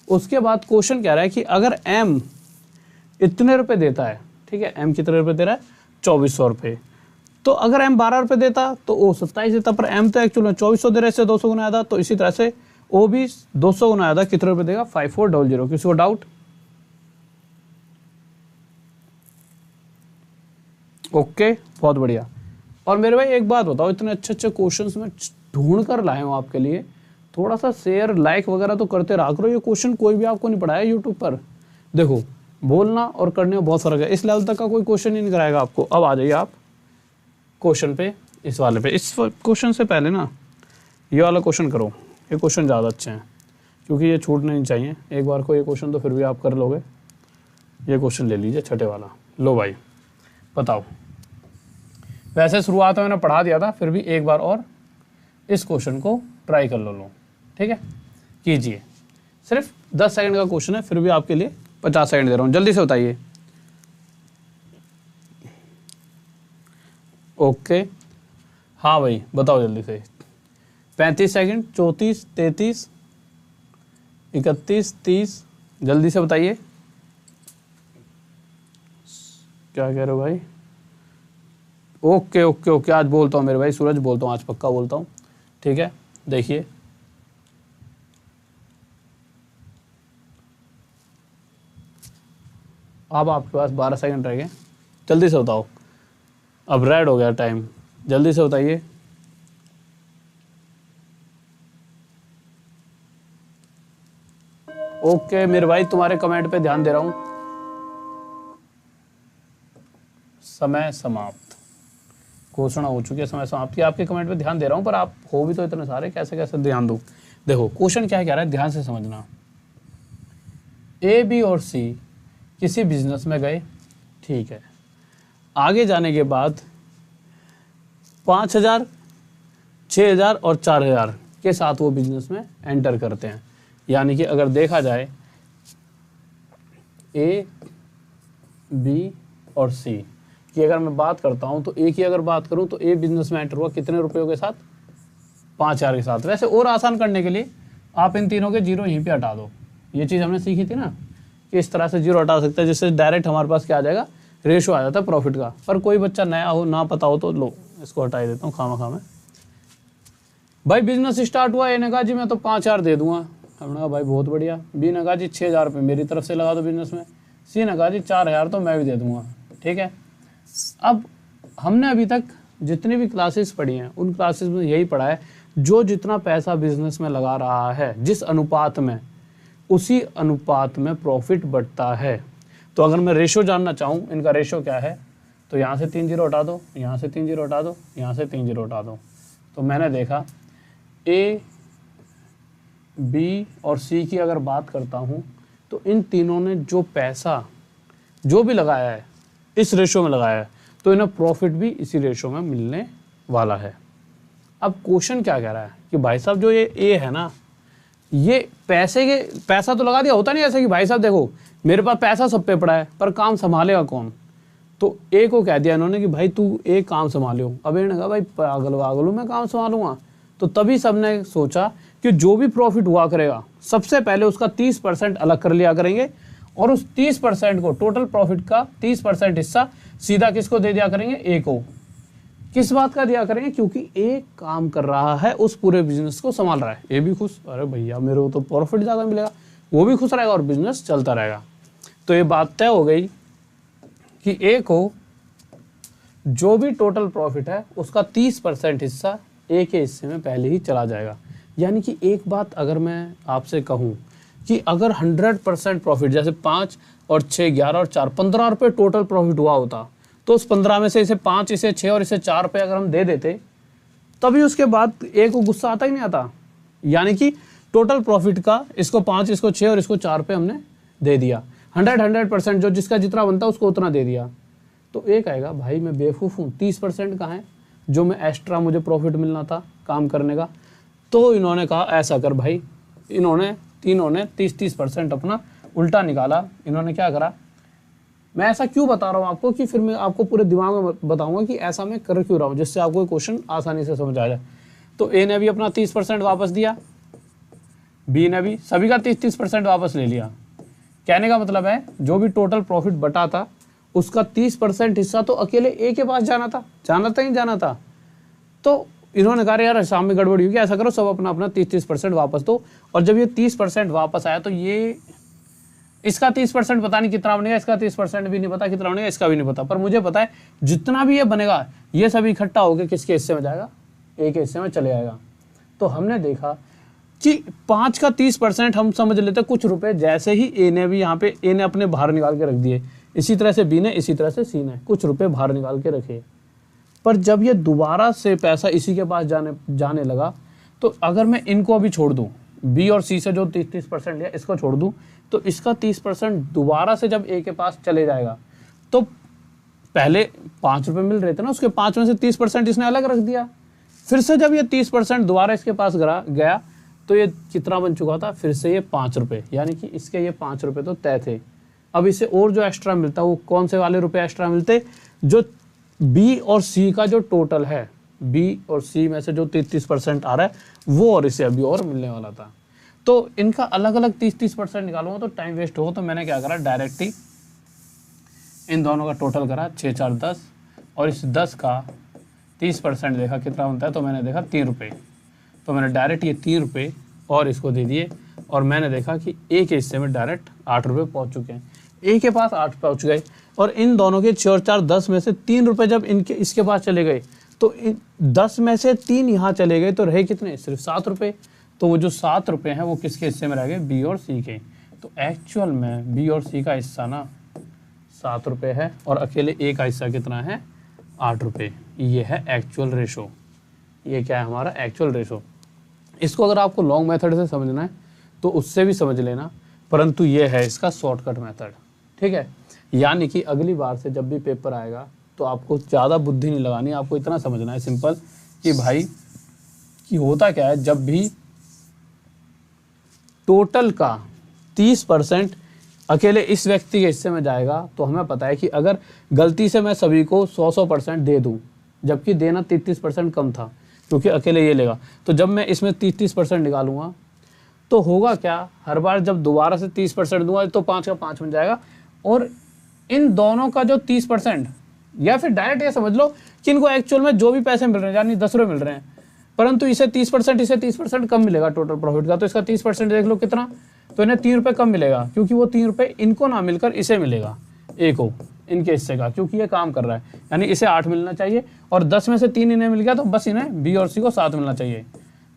उसके बाद क्वेश्चन कह रहा है कि अगर एम इतने रुपए देता है, ठीक है, एम कितने रुपए दे रहा है, 2400 रुपये, तो अगर एम 12 रुपये देता तो ओ 27 देता, पर एम तो एक्चुअल में 2400 दे रहे, इससे 200 गुना ज़्यादा, तो इसी तरह से ओ भी 200 गुना ज़्यादा कितने रुपये देगा, 5400। किसी को डाउट? ओके, बहुत बढ़िया। और मेरे भाई एक बात बताओ, इतने अच्छे अच्छे क्वेश्चंस में ढूंढ कर लाए हूँ आपके लिए, थोड़ा सा शेयर लाइक वगैरह तो करते रहा करो। ये क्वेश्चन कोई भी आपको नहीं पढ़ाया यूट्यूब पर, देखो बोलना और करने में बहुत फर्क है। इस लेवल तक का कोई क्वेश्चन ही नहीं कराएगा आपको। अब आ जाइए आप क्वेश्चन पे, इस वाले पे। इस क्वेश्चन से पहले ना ये वाला क्वेश्चन करो, ये क्वेश्चन ज़्यादा अच्छे हैं क्योंकि ये छूटने नहीं चाहिए। एक बार को ये क्वेश्चन तो फिर भी आप कर लोगे। ये क्वेश्चन ले लीजिए छठे वाला। लो भाई बताओ, वैसे शुरुआत में मैंने पढ़ा दिया था, फिर भी एक बार और इस क्वेश्चन को ट्राई कर लो, ठीक है, कीजिए। सिर्फ 10 सेकंड का क्वेश्चन है, फिर भी आपके लिए 50 सेकंड दे रहा हूँ, जल्दी से बताइए। ओके, हाँ भाई बताओ जल्दी से। 35 सेकंड, 34, 33, 31, 30, जल्दी से बताइए। क्या कह रहे हो भाई? ओके ओके ओके, आज बोलता हूँ मेरे भाई, सूरज बोलता हूँ, आज पक्का बोलता हूँ, ठीक है। देखिए अब आपके पास 12 सेकंड रह गए, जल्दी से बताओ। अब रेड हो गया टाइम, जल्दी से बताइए। ओके मेरे भाई, तुम्हारे कमेंट पे ध्यान दे रहा हूं। समय समाप्त, घोषणा हो चुकी है समय समाप्त की। आपके कमेंट पे ध्यान दे रहा हूं, पर आप हो भी तो इतने सारे, कैसे कैसे ध्यान दूं। देखो क्वेश्चन क्या कह रहा है, ध्यान से समझना। ए, बी और सी किसी बिजनेस में गए, ठीक है, आगे जाने के बाद 5000, 6000 और 4000 के साथ वो बिजनेस में एंटर करते हैं। यानी कि अगर देखा जाए ए, बी और सी की अगर मैं बात करता हूं, तो ए की अगर बात करूं तो ए बिजनेस में एंटर हुआ कितने रुपयों के साथ, 5000 के साथ। वैसे और आसान करने के लिए आप इन तीनों के जीरो यहीं पे हटा दो। ये चीज़ हमने सीखी थी ना कि इस तरह से जीरो हटा सकते हैं, जिससे डायरेक्ट हमारे पास क्या आ जाएगा, रेशो आ जाता है प्रॉफिट का। पर कोई बच्चा नया हो, ना पता हो, तो लो इसको हटा ही देता हूँ खामा में। भाई बिजनेस स्टार्ट हुआ, ए ने कहा जी मैं तो 5000 दे दूंगा। हमने कहा भाई बहुत बढ़िया। बी ने कहा जी 6000 रुपये मेरी तरफ से लगा दो बिजनेस में। सी ने कहा जी 4000 तो मैं भी दे दूंगा, ठीक है। अब हमने अभी तक जितनी भी क्लासेस पढ़ी हैं उन क्लासेस में यही पढ़ा है, जो जितना पैसा बिजनेस में लगा रहा है जिस अनुपात में, उसी अनुपात में प्रॉफिट बढ़ता है। तो अगर मैं रेशो जानना चाहूँ, इनका रेशो क्या है, तो यहाँ से 3 जीरो हटा दो, यहाँ से 3 जीरो हटा दो, यहाँ से 3 जीरो हटा दो। तो मैंने देखा ए, बी और सी की अगर बात करता हूँ, तो इन तीनों ने जो पैसा जो भी लगाया है इस रेशो में लगाया है, तो इन्हें प्रॉफिट भी इसी रेशो में मिलने वाला है। अब क्वेश्चन क्या कह रहा है कि भाई साहब जो ये ए है ना, ये पैसा तो लगा दिया, होता नहीं ऐसा कि भाई साहब देखो मेरे पास पैसा सब पे पड़ा है पर काम संभालेगा कौन। तो ए को कह दिया इन्होंने कि भाई तू एक काम संभालो। अब इन्होंने कहा भाई पागल वागल मैं काम संभालूंगा। तो तभी सबने सोचा कि जो भी प्रॉफिट हुआ करेगा सबसे पहले उसका 30% अलग कर लिया करेंगे, और उस 30% को, टोटल प्रॉफिट का 30% हिस्सा सीधा किसको दे दिया करेंगे, ए को। किस बात का दिया करेंगे, क्योंकि ए काम कर रहा है, उस पूरे बिजनेस को संभाल रहा है। ए भी खुश, अरे भैया मेरे को तो प्रॉफिट ज़्यादा मिलेगा। वो भी खुश रहेगा और बिजनेस चलता रहेगा। तो ये बात तय हो गई कि ए को जो भी टोटल प्रॉफिट है उसका 30% हिस्सा ए के हिस्से में पहले ही चला जाएगा। यानी कि एक बात अगर मैं आपसे कहूँ कि अगर 100% प्रॉफिट, जैसे 5 और 6 11 और 4 15 रुपये टोटल प्रॉफिट हुआ होता, तो उस 15 में से इसे 5, इसे 6 और इसे 4 रुपये अगर हम दे देते, तभी उसके बाद ए को गुस्सा आता ही नहीं आता। यानी कि टोटल प्रॉफिट का इसको 5, इसको 6 और इसको 4 रुपये हमने दे दिया। 100% जो जिसका जितना बनता उसको उतना दे दिया। तो ए कहेगा भाई मैं बेवकूफ़ हूँ, 30% कहाँ है जो मैं एक्स्ट्रा मुझे प्रॉफिट मिलना था काम करने का। तो इन्होंने कहा ऐसा कर भाई, इन्होंने तीनों ने 30% अपना उल्टा निकाला। इन्होंने क्या करा, मैं ऐसा क्यों बता रहा हूँ आपको कि फिर मैं आपको पूरे दिमाग में बताऊंगा कि ऐसा मैं कर क्यों रहा हूँ, जिससे आपको क्वेश्चन आसानी से समझ आ जाए। तो ए ने भी अपना 30% वापस दिया, बी ने भी, सभी का 30% वापस ले लिया। कहने का मतलब है जो भी टोटल प्रॉफिट बटा था उसका 30% हिस्सा तो अकेले ए के पास जाना था ही जाना था। तो इन्होंने कहा यार शाम में गड़बड़ी होगी, ऐसा करो सब अपना अपना 30% वापस दो। और जब ये 30% वापस आया तो ये इसका 30% पता नहीं कितना बनेगा, इसका 30% भी नहीं पता कितना बनेगा, इसका भी नहीं पता, पर मुझे पता है जितना भी ये बनेगा ये सब इकट्ठा होकर किसके हिस्से में जाएगा, ए के हिस्से में चले जाएगा। तो हमने देखा कि 5 का 30% हम समझ लेते कुछ रुपए, जैसे ही ए ने भी यहाँ पे ए ने अपने बाहर निकाल के रख दिए, इसी तरह से बी ने, इसी तरह से सी ने कुछ रुपए बाहर निकाल के रखे। पर जब ये दोबारा से पैसा इसी के पास जाने लगा, तो अगर मैं इनको अभी छोड़ दूं, बी और सी से जो 30% लिया इसको छोड़ दूं, तो इसका 30% दोबारा से जब ए के पास चले जाएगा, तो पहले 5 रुपए मिल रहे थे ना, उसके 5 में से 30% इसने अलग रख दिया। फिर से जब ये 30% दोबारा इसके पास गया तो ये कितना बन चुका था, फिर से ये 5 रुपये, यानी कि इसके ये 5 रुपये तो तय थे। अब इसे और जो एक्स्ट्रा मिलता वो कौन से वाले रुपए एक्स्ट्रा मिलते, जो बी और सी का जो टोटल है, बी और सी में से जो 30% आ रहा है वो, और इसे अभी और मिलने वाला था। तो इनका अलग अलग 30% निकालूंगा तो टाइम वेस्ट होगा। तो मैंने क्या करा, डायरेक्ट ही इन दोनों का टोटल करा, 6 4 10, और इस 10 का 30% देखा कितना बनता है, तो मैंने देखा 3 रुपये। तो मैंने डायरेक्ट ये 3 रुपये और इसको दे दिए, और मैंने देखा कि ए के हिस्से में डायरेक्ट 8 रुपये पहुँच चुके हैं, ए के पास 8 पहुँच गए। और इन दोनों के 4 4 10 में से 3 रुपये जब इसके पास चले गए, तो 10 में से 3 यहाँ चले गए, तो रहे कितने, सिर्फ 7 रुपये। तो वो जो 7 रुपये हैं वो किसके हिस्से में रह गए, बी और सी के। तो एक्चुअल में बी और सी का हिस्सा ना 7 रुपये है, और अकेले ए का हिस्सा कितना है, 8 रुपये। ये है एक्चुअल रेशो। ये क्या है हमारा एक्चुअल रेशो। इसको अगर आपको लॉन्ग मेथड से समझना है तो उससे भी समझ लेना, परंतु ये है इसका शॉर्टकट मेथड, ठीक है। यानी कि अगली बार से जब भी पेपर आएगा तो आपको ज़्यादा बुद्धि नहीं लगानी, आपको इतना समझना है सिंपल कि भाई कि होता क्या है, जब भी टोटल का 30% अकेले इस व्यक्ति के हिस्से में जाएगा, तो हमें पता है कि अगर गलती से मैं सभी को 100% दे दूं, जबकि देना 33% कम था क्योंकि अकेले ये लेगा, तो जब मैं इसमें 30% निकालूंगा तो होगा क्या, हर बार जब दोबारा से 30% दूंगा तो 5 का 5 बन जाएगा। और इन दोनों का जो 30%, या फिर डायरेक्ट ये समझ लो कि इनको एक्चुअल में जो भी पैसे मिल रहे हैं, यानी 10 रुपये मिल रहे हैं, परंतु इसे 30%, इसे 30% कम मिलेगा टोटल प्रॉफिट का, तो इसका 30% देख लो कितना, तो इन्हें 3 रुपये कम मिलेगा, क्योंकि वो 3 रुपये इनको ना मिलकर इसे मिलेगा, ए को, इनके हिस्से का, क्योंकि ये काम कर रहा है। यानी इसे 8 मिलना चाहिए, और 10 में से 3 इन्हें मिल गया, तो बस इन्हें बी और सी को 7 मिलना चाहिए।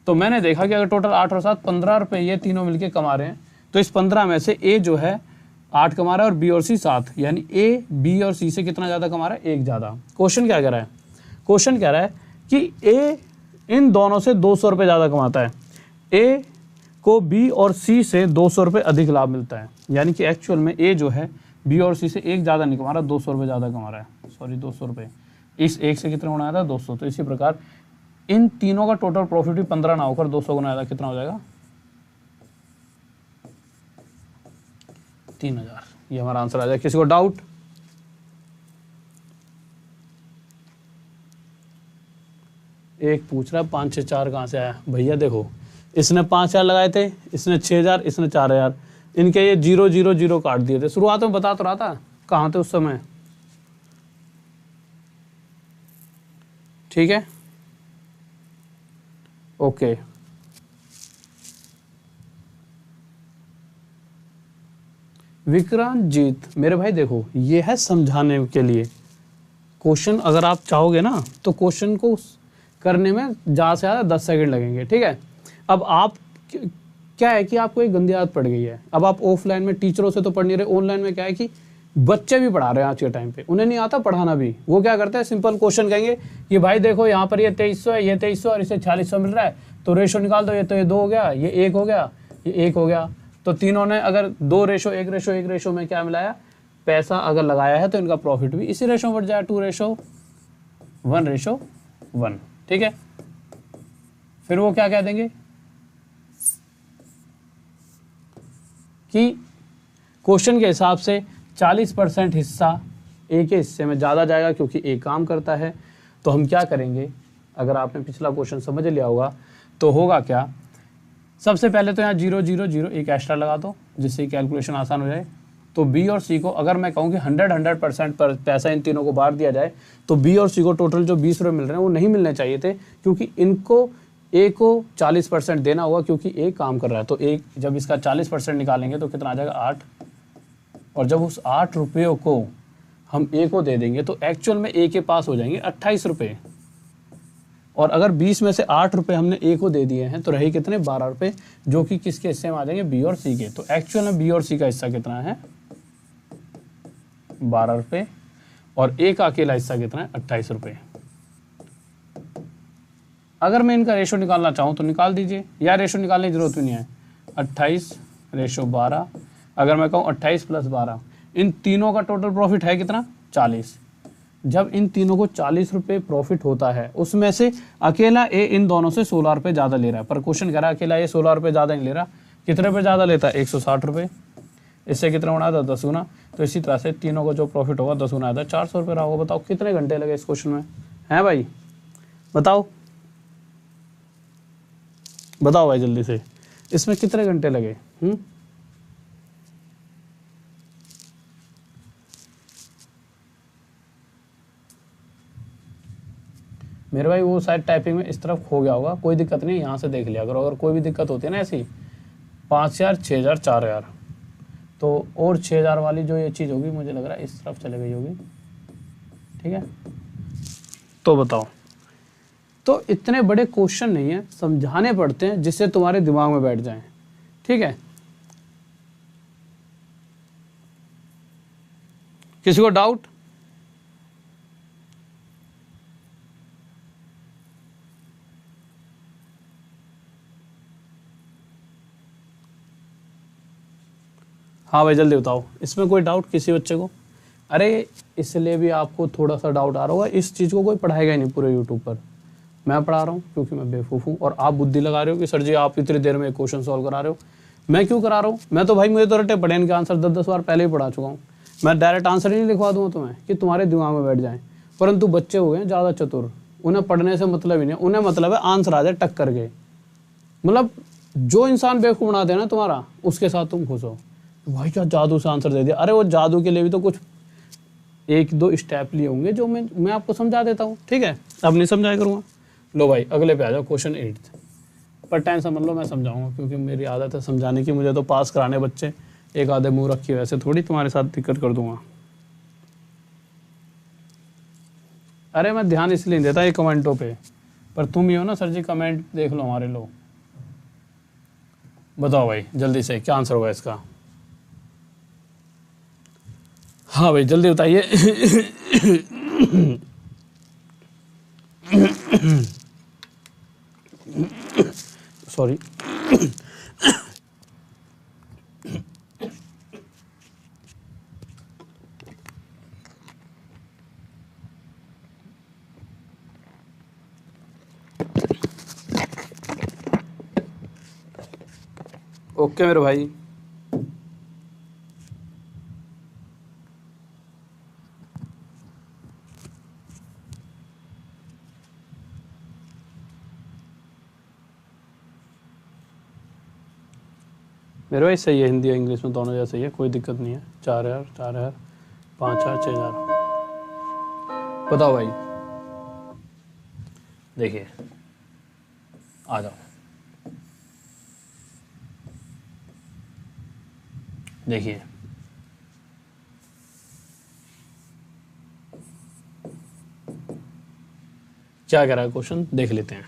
तो मैंने देखा कि अगर टोटल 8 और 7 15 रुपये ये तीनों मिलके कमा रहे हैं, तो इस 15 में से ए जो है 8 कमा रहा है और बी और सी 7, यानी ए बी और सी से कितना ज़्यादा कमा रहा है, 1 ज़्यादा। क्वेश्चन क्या कह रहा है, क्वेश्चन कह रहा है कि ए इन दोनों से 200 रुपये ज़्यादा कमाता है, ए को बी और सी से 200 रुपये अधिक लाभ मिलता है। यानी कि एक्चुअल में ए जो है बी और सी से 1 ज़्यादा नहीं कमा रहा, 200 रुपये ज़्यादा कमा रहा है, सॉरी 200 रुपये, इस 1 से कितना गुना था, 200। तो इसी प्रकार इन तीनों का टोटल प्रॉफिट भी 15 ना होकर 200 गुना ज़्यादा कितना हो जाएगा, 3000। ये हमारा आंसर आ जाएगा। किसी को डाउट, एक पूछ रहा है 5 6 4 कहाँ से आया, भैया देखो इसने 5000 लगाए थे, इसने 6000, इसने 4000, इनके ये 0 0 0 काट दिए थे। शुरुआत में बता तो रहा था, कहाँ थे उस समय, ठीक है, ओके। विक्रांतजीत मेरे भाई देखो, ये है समझाने के लिए क्वेश्चन। अगर आप चाहोगे ना तो क्वेश्चन को करने में ज़्यादा से ज़्यादा 10 सेकंड लगेंगे, ठीक है। अब आप क्या है कि आपको एक गंदी आदत पड़ गई है। अब आप ऑफलाइन में टीचरों से तो पढ़ नहीं रहे, ऑनलाइन में क्या है कि बच्चे भी पढ़ा रहे हैं आज के टाइम पे, उन्हें नहीं आता पढ़ाना भी। वो क्या करते हैं, सिंपल क्वेश्चन कहेंगे कि भाई देखो यहाँ पर ये 2300 है, ये 2300 और इसे 4600 मिल रहा है, तो रेशो निकाल दो। ये तो ये 2 हो गया, ये 1 हो गया, ये 1 हो गया। तो तीनों ने अगर 2 रेशो 1 रेशो 1 रेशो में क्या मिलाया, पैसा अगर लगाया है तो इनका प्रॉफिट भी इसी रेशो में बढ़ जाए, 2:1:1, ठीक है। फिर वो क्या कह देंगे कि क्वेश्चन के हिसाब से 40% हिस्सा ए के हिस्से में ज़्यादा जाएगा क्योंकि ए काम करता है। तो हम क्या करेंगे, अगर आपने पिछला क्वेश्चन समझ लिया होगा तो होगा क्या, सबसे पहले तो यहाँ 0 0 0 एक एक्स्ट्रा लगा दो जिससे कैलकुलेशन आसान हो जाए। तो बी और सी को अगर मैं कहूँ कि 100% पर पैसा इन तीनों को बांट दिया जाए तो बी और सी को टोटल जो 20 रुपये मिल रहे हैं वो नहीं मिलने चाहिए थे, क्योंकि इनको ए को 40% देना होगा क्योंकि ए काम कर रहा है। तो ए जब इसका 40% निकालेंगे तो कितना आ जाएगा, 8। और जब उस 8 रुपयों को हम ए को दे देंगे तो एक्चुअल में ए के पास हो जाएंगे 28 रुपये। और अगर 20 में से 8 रुपये हमने ए को दे दिए हैं तो रहे कितने, 12 रुपये, जो कि किसके हिस्से में आ जाएंगे, बी और सी के। तो एक्चुअल में बी और सी का हिस्सा कितना है, 12 रुपये, और ए का अकेला हिस्सा कितना है, 28 रुपये। अगर मैं इनका रेशो निकालना चाहूँ तो निकाल दीजिए, या रेशो निकालने की जरूरत भी नहीं है। 28:12, अगर मैं कहूँ 28 + 12, इन तीनों का टोटल प्रॉफिट है कितना, 40। जब इन तीनों को 40 रुपये प्रॉफिट होता है, उसमें से अकेला ए इन दोनों से 16 रुपये ज़्यादा ले रहा है। पर क्वेश्चन कह रहा है अकेला ए 16 रुपये ज़्यादा नहीं ले रहा, कितने रुपये ज़्यादा लेता है, 160 रुपये। इससे कितना होना था, 10 गुना। तो इसी तरह से तीनों को जो प्रॉफिट होगा 10 गुना आता है, 400 रुपये रहा होगा। बताओ कितने घंटे लगे इस क्वेश्चन में, हैं भाई, बताओ बताओ भाई जल्दी से, इसमें कितने घंटे लगे। मेरे भाई वो शायद टाइपिंग में इस तरफ खो गया होगा, कोई दिक्कत नहीं, यहाँ से देख लिया करो। अगर कोई भी दिक्कत होती है ना ऐसी, 5000, 6000, 4000, तो और 6000 वाली जो ये चीज़ होगी मुझे लग रहा है इस तरफ चले गई होगी, ठीक है। तो बताओ, तो इतने बड़े क्वेश्चन नहीं है, समझाने पड़ते हैं जिससे तुम्हारे दिमाग में बैठ जाएं, ठीक है। किसी को डाउट, हाँ भाई जल्दी बताओ, इसमें कोई डाउट किसी बच्चे को। अरे इसलिए भी आपको थोड़ा सा डाउट आ रहा होगा, इस चीज़ को कोई पढ़ाएगा ही नहीं पूरे यूट्यूब पर, मैं पढ़ा रहा हूँ क्योंकि मैं बेवकूफ़ हूँ। और आप बुद्धि लगा रहे हो कि सर जी आप इतनी देर में क्वेश्चन सॉल्व करा रहे हो। मैं क्यों करा रहा हूँ, मैं तो भाई मुझे तो रटे पड़े इनके आंसर 10-10 बार पहले ही पढ़ा चुका हूँ। मैं डायरेक्ट आंसर ही नहीं लिखवा दूँगा तुम्हें कि तुम्हारे दिमाग में बैठ जाए। परंतु बच्चे हो गए ज़्यादा चतुर, उन्हें पढ़ने से मतलब ही नहीं, उन्हें मतलब है आंसर आ जाए टक करके। मतलब जो इंसान बेवकूफ़ बना दे ना तुम्हारा, उसके साथ तुम खुश हो, भाई क्या जादू से आंसर दे दिया। अरे वो जादू के लिए भी तो कुछ 1-2 स्टेप लिए होंगे जो मैं आपको समझा देता हूँ, ठीक है। अब नहीं समझाया करूँगा। लो भाई अगले पे आ जाओ, क्वेश्चन 8। पर टाइम समझ लो, मैं समझाऊंगा क्योंकि मेरी आदत है समझाने की, मुझे तो पास कराने बच्चे, एक आधे मुँह रखी, वैसे थोड़ी तुम्हारे साथ दिक्कत कर दूंगा। अरे मैं ध्यान इसलिए नहीं देता ये कमेंटों पे, पर तुम ही हो ना सर जी, कमेंट देख लो हमारे लोग। बताओ भाई जल्दी से क्या आंसर होगा इसका, हाँ भाई जल्दी बताइए। सॉरी। ओके मेरे भाई, मेरे भाई सही है, हिंदी या इंग्लिश में दोनों जैसा ही है, कोई दिक्कत नहीं है। 4000, 4000, 5000, 6000। बताओ भाई, देखिए आ जाओ, देखिए क्या कह रहा है क्वेश्चन, देख लेते हैं।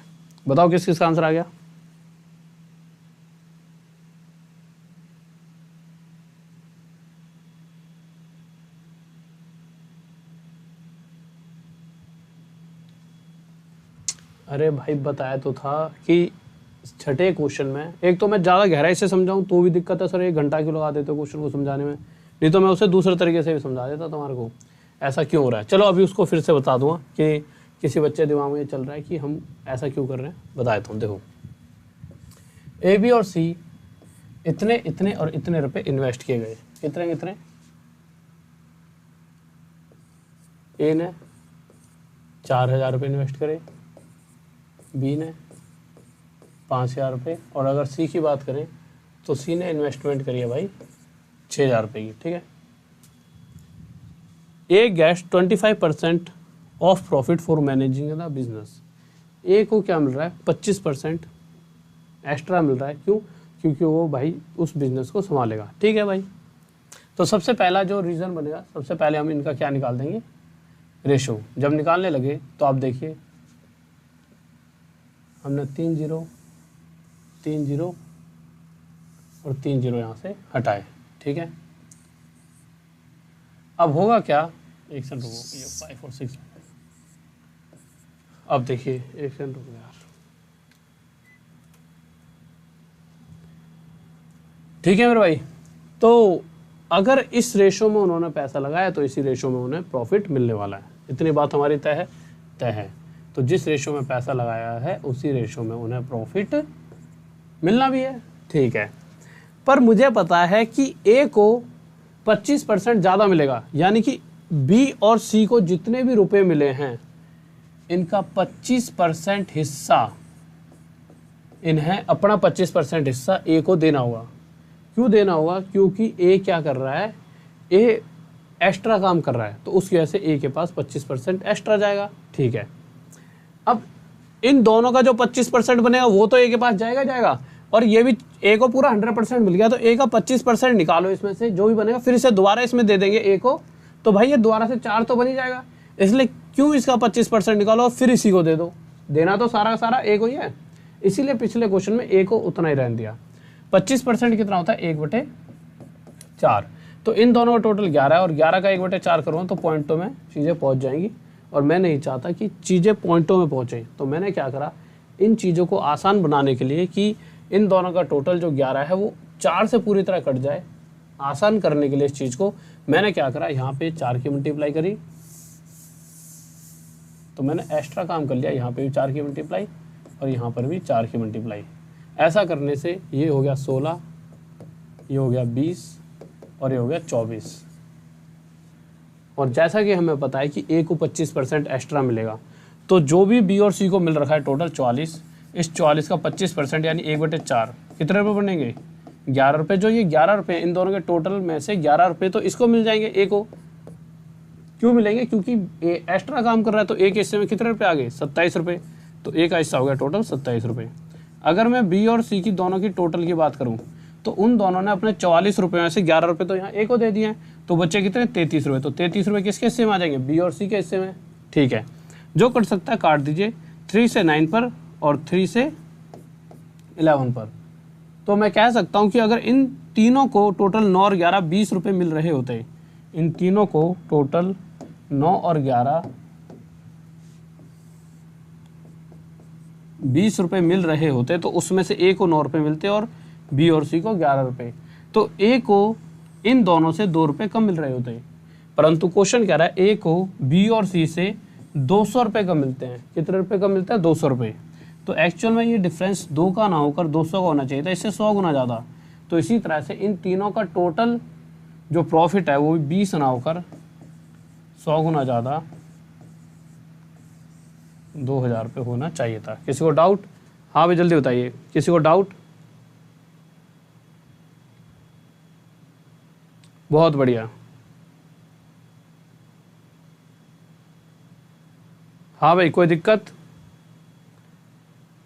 बताओ किस किस का आंसर आ गया। अरे भाई बताया तो था कि छठे क्वेश्चन में, एक तो मैं ज़्यादा गहराई से समझाऊं तो भी दिक्कत है सर, 1 घंटा क्यों लगा देते हो क्वेश्चन को समझाने में, नहीं तो मैं उसे दूसरे तरीके से भी समझा देता तुम्हारे को। ऐसा क्यों हो रहा है, चलो अभी उसको फिर से बता दूंगा कि किसी बच्चे दिमाग में ये चल रहा है कि हम ऐसा क्यों कर रहे हैं, बता देता हूँ। देखो ए बी और सी इतने इतने और इतने रुपए इन्वेस्ट किए गए, कितने कितने, ए ने 4,000 रुपये इन्वेस्ट करे, बी ने 5,000 रुपये, और अगर सी की बात करें तो सी ने इन्वेस्टमेंट करी है भाई 6,000 रुपये की, ठीक है। A gets 25% of profit for managing the business. A को क्या मिल रहा है, 25% एक्स्ट्रा मिल रहा है, क्यों, क्योंकि वो भाई उस बिजनेस को संभालेगा, ठीक है भाई। तो सबसे पहला जो रीज़न बनेगा, सबसे पहले हम इनका क्या निकाल देंगे, रेशो। जब निकालने लगे तो आप देखिए हमने 3 0 3 0 और 3 0 यहाँ से हटाए, ठीक है। अब होगा क्या, एक सेकंड रुको, ये 5 और 6, अब देखिए एक सेकंड रुको यार, ठीक है मेरे भाई। तो अगर इस रेशो में उन्होंने पैसा लगाया तो इसी रेशो में उन्हें प्रॉफिट मिलने वाला है, इतनी बात हमारी तय है। तो जिस रेशो में पैसा लगाया है उसी रेशो में उन्हें प्रॉफिट मिलना भी है, ठीक है। पर मुझे पता है कि ए को 25% ज़्यादा मिलेगा, यानी कि बी और सी को जितने भी रुपए मिले हैं इनका 25% हिस्सा, इन्हें अपना 25% हिस्सा ए को देना होगा। क्यों देना होगा, क्योंकि ए क्या कर रहा है, ए एक्स्ट्रा काम कर रहा है, तो उसकी वजह से ए के पास 25% एक्स्ट्रा जाएगा, ठीक है। अब इन दोनों का जो 25% बनेगा वो तो ए के पास जाएगा, और ये भी ए को पूरा 100% मिल गया, तो ए का 25% निकालो इसमें से जो भी बनेगा, फिर इसे दोबारा इसमें दे देंगे ए को, तो भाई ये दोबारा से 4 तो बन ही जाएगा। इसलिए क्यों इसका 25% निकालो और फिर इसी को दे दो, देना तो सारा का सारा ए को ही है, इसीलिए पिछले क्वेश्चन में ए को उतना ही रहने दिया। 25% कितना होता है, 1/4। तो इन दोनों का टोटल 11 है, और 11 का 1/4 करूँगा तो पॉइंटों में चीज़ें पहुँच जाएंगी, और मैं नहीं चाहता कि चीज़ें पॉइंटों में पहुँचे। तो मैंने क्या करा, इन चीज़ों को आसान बनाने के लिए कि इन दोनों का टोटल जो 11 है वो 4 से पूरी तरह कट जाए, आसान करने के लिए इस चीज़ को मैंने क्या करा, यहाँ पे 4 की मल्टीप्लाई करी, तो मैंने एक्स्ट्रा काम कर लिया, यहाँ पे भी 4 की मल्टीप्लाई और यहाँ पर भी 4 की मल्टीप्लाई। ऐसा करने से ये हो गया 16, ये हो गया 20 और ये हो गया 24। और जैसा कि हमें पता है कि ए को 25% एक्स्ट्रा मिलेगा, तो जो भी बी और सी को मिल रखा है टोटल 44, इस 44 का 25% यानी 1/4 कितने रुपये बनेंगे, 11 रुपये। जो ये 11 रुपये इन दोनों के टोटल में से 11 रुपये तो इसको मिल जाएंगे, ए को क्यों मिलेंगे, क्योंकि ए एक्स्ट्रा काम कर रहा है, तो ए के हिस्से में कितने रुपये आ गए, 27 रुपये, तो ए का हिस्सा हो गया टोटल 27 रुपये। अगर मैं बी और सी की दोनों की टोटल की बात करूँ तो उन दोनों ने अपने 44 रुपये में से 11 रुपये तो यहाँ ए को दे दिए हैं, तो बच्चे कितने, 33 रुपये। तो 33 रुपये किसके हिस्से में आ जाएंगे, बी और सी के हिस्से में, ठीक है। जो कट सकता है काट दीजिए, 3 से 9 पर और 3 से 11 पर। तो मैं कह सकता हूँ कि अगर इन तीनों को टोटल 9 और 11 20 रुपये मिल रहे होते, इन तीनों को टोटल 9 और 11 20 रुपये मिल रहे होते, तो उसमें से ए को 9 रुपये मिलते और बी और सी को 11 रुपये, तो ए को इन दोनों से 2 रुपये कम मिल रहे होते। परंतु क्वेश्चन कह रहा है ए को बी और सी से 200 रुपये कम मिलते हैं। कितने रुपये कम मिलता है, 200 रुपये। तो एक्चुअल में ये डिफरेंस 2 का ना होकर 200 का होना चाहिए था, इससे 100 गुना ज़्यादा। तो इसी तरह से इन तीनों का टोटल जो प्रॉफिट है वो भी 20 ना होकर 100 गुना ज़्यादा 2,000 रुपये होना चाहिए था। किसी को डाउट, हाँ भाई जल्दी बताइए, किसी को डाउट, बहुत बढ़िया। हाँ भाई कोई दिक्कत,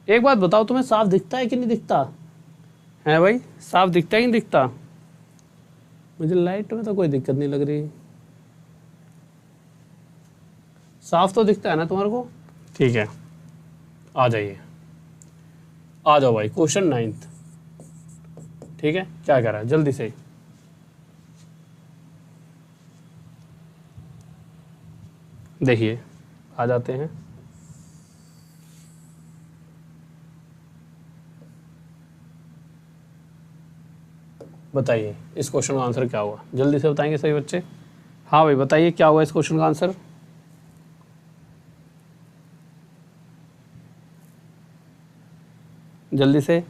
एक बात बताओ, तुम्हें साफ दिखता है कि नहीं दिखता है भाई, साफ दिखता है कि नहीं दिखता, मुझे लाइट में तो कोई दिक्कत नहीं लग रही, साफ तो दिखता है ना तुम्हारे को, ठीक है। आ जाइए, आ जाओ भाई, क्वेश्चन 9th। ठीक है, क्या कह रहा है जल्दी से। देखिए आ जाते हैं। बताइए इस क्वेश्चन का आंसर क्या होगा, जल्दी से बताएंगे सभी बच्चे। हाँ भाई बताइए क्या होगा इस क्वेश्चन का आंसर। जल्दी से।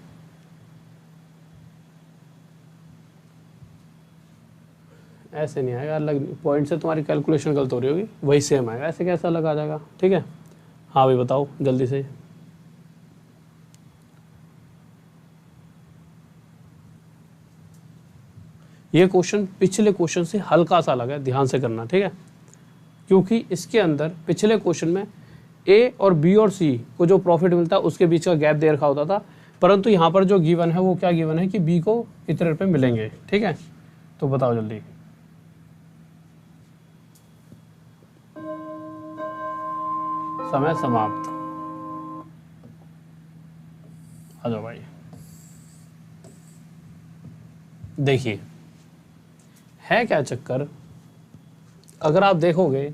ऐसे नहीं आएगा, अलग पॉइंट से तुम्हारी कैलकुलेशन गलत हो रही होगी, वही सेम आएगा, ऐसे कैसा अलग आ जाएगा। ठीक है, हाँ भाई बताओ जल्दी से। ये क्वेश्चन पिछले क्वेश्चन से हल्का सा अलग है, ध्यान से करना। ठीक है, क्योंकि इसके अंदर पिछले क्वेश्चन में ए और बी और सी को जो प्रॉफिट मिलता है उसके बीच का गैप दे रखा होता था, परंतु यहाँ पर जो गिवन है वो क्या गिवन है कि बी को इतने रुपए मिलेंगे। ठीक है, तो बताओ जल्दी। समय समाप्त। आ जाओ भाई। देखिए है क्या चक्कर, अगर आप देखोगे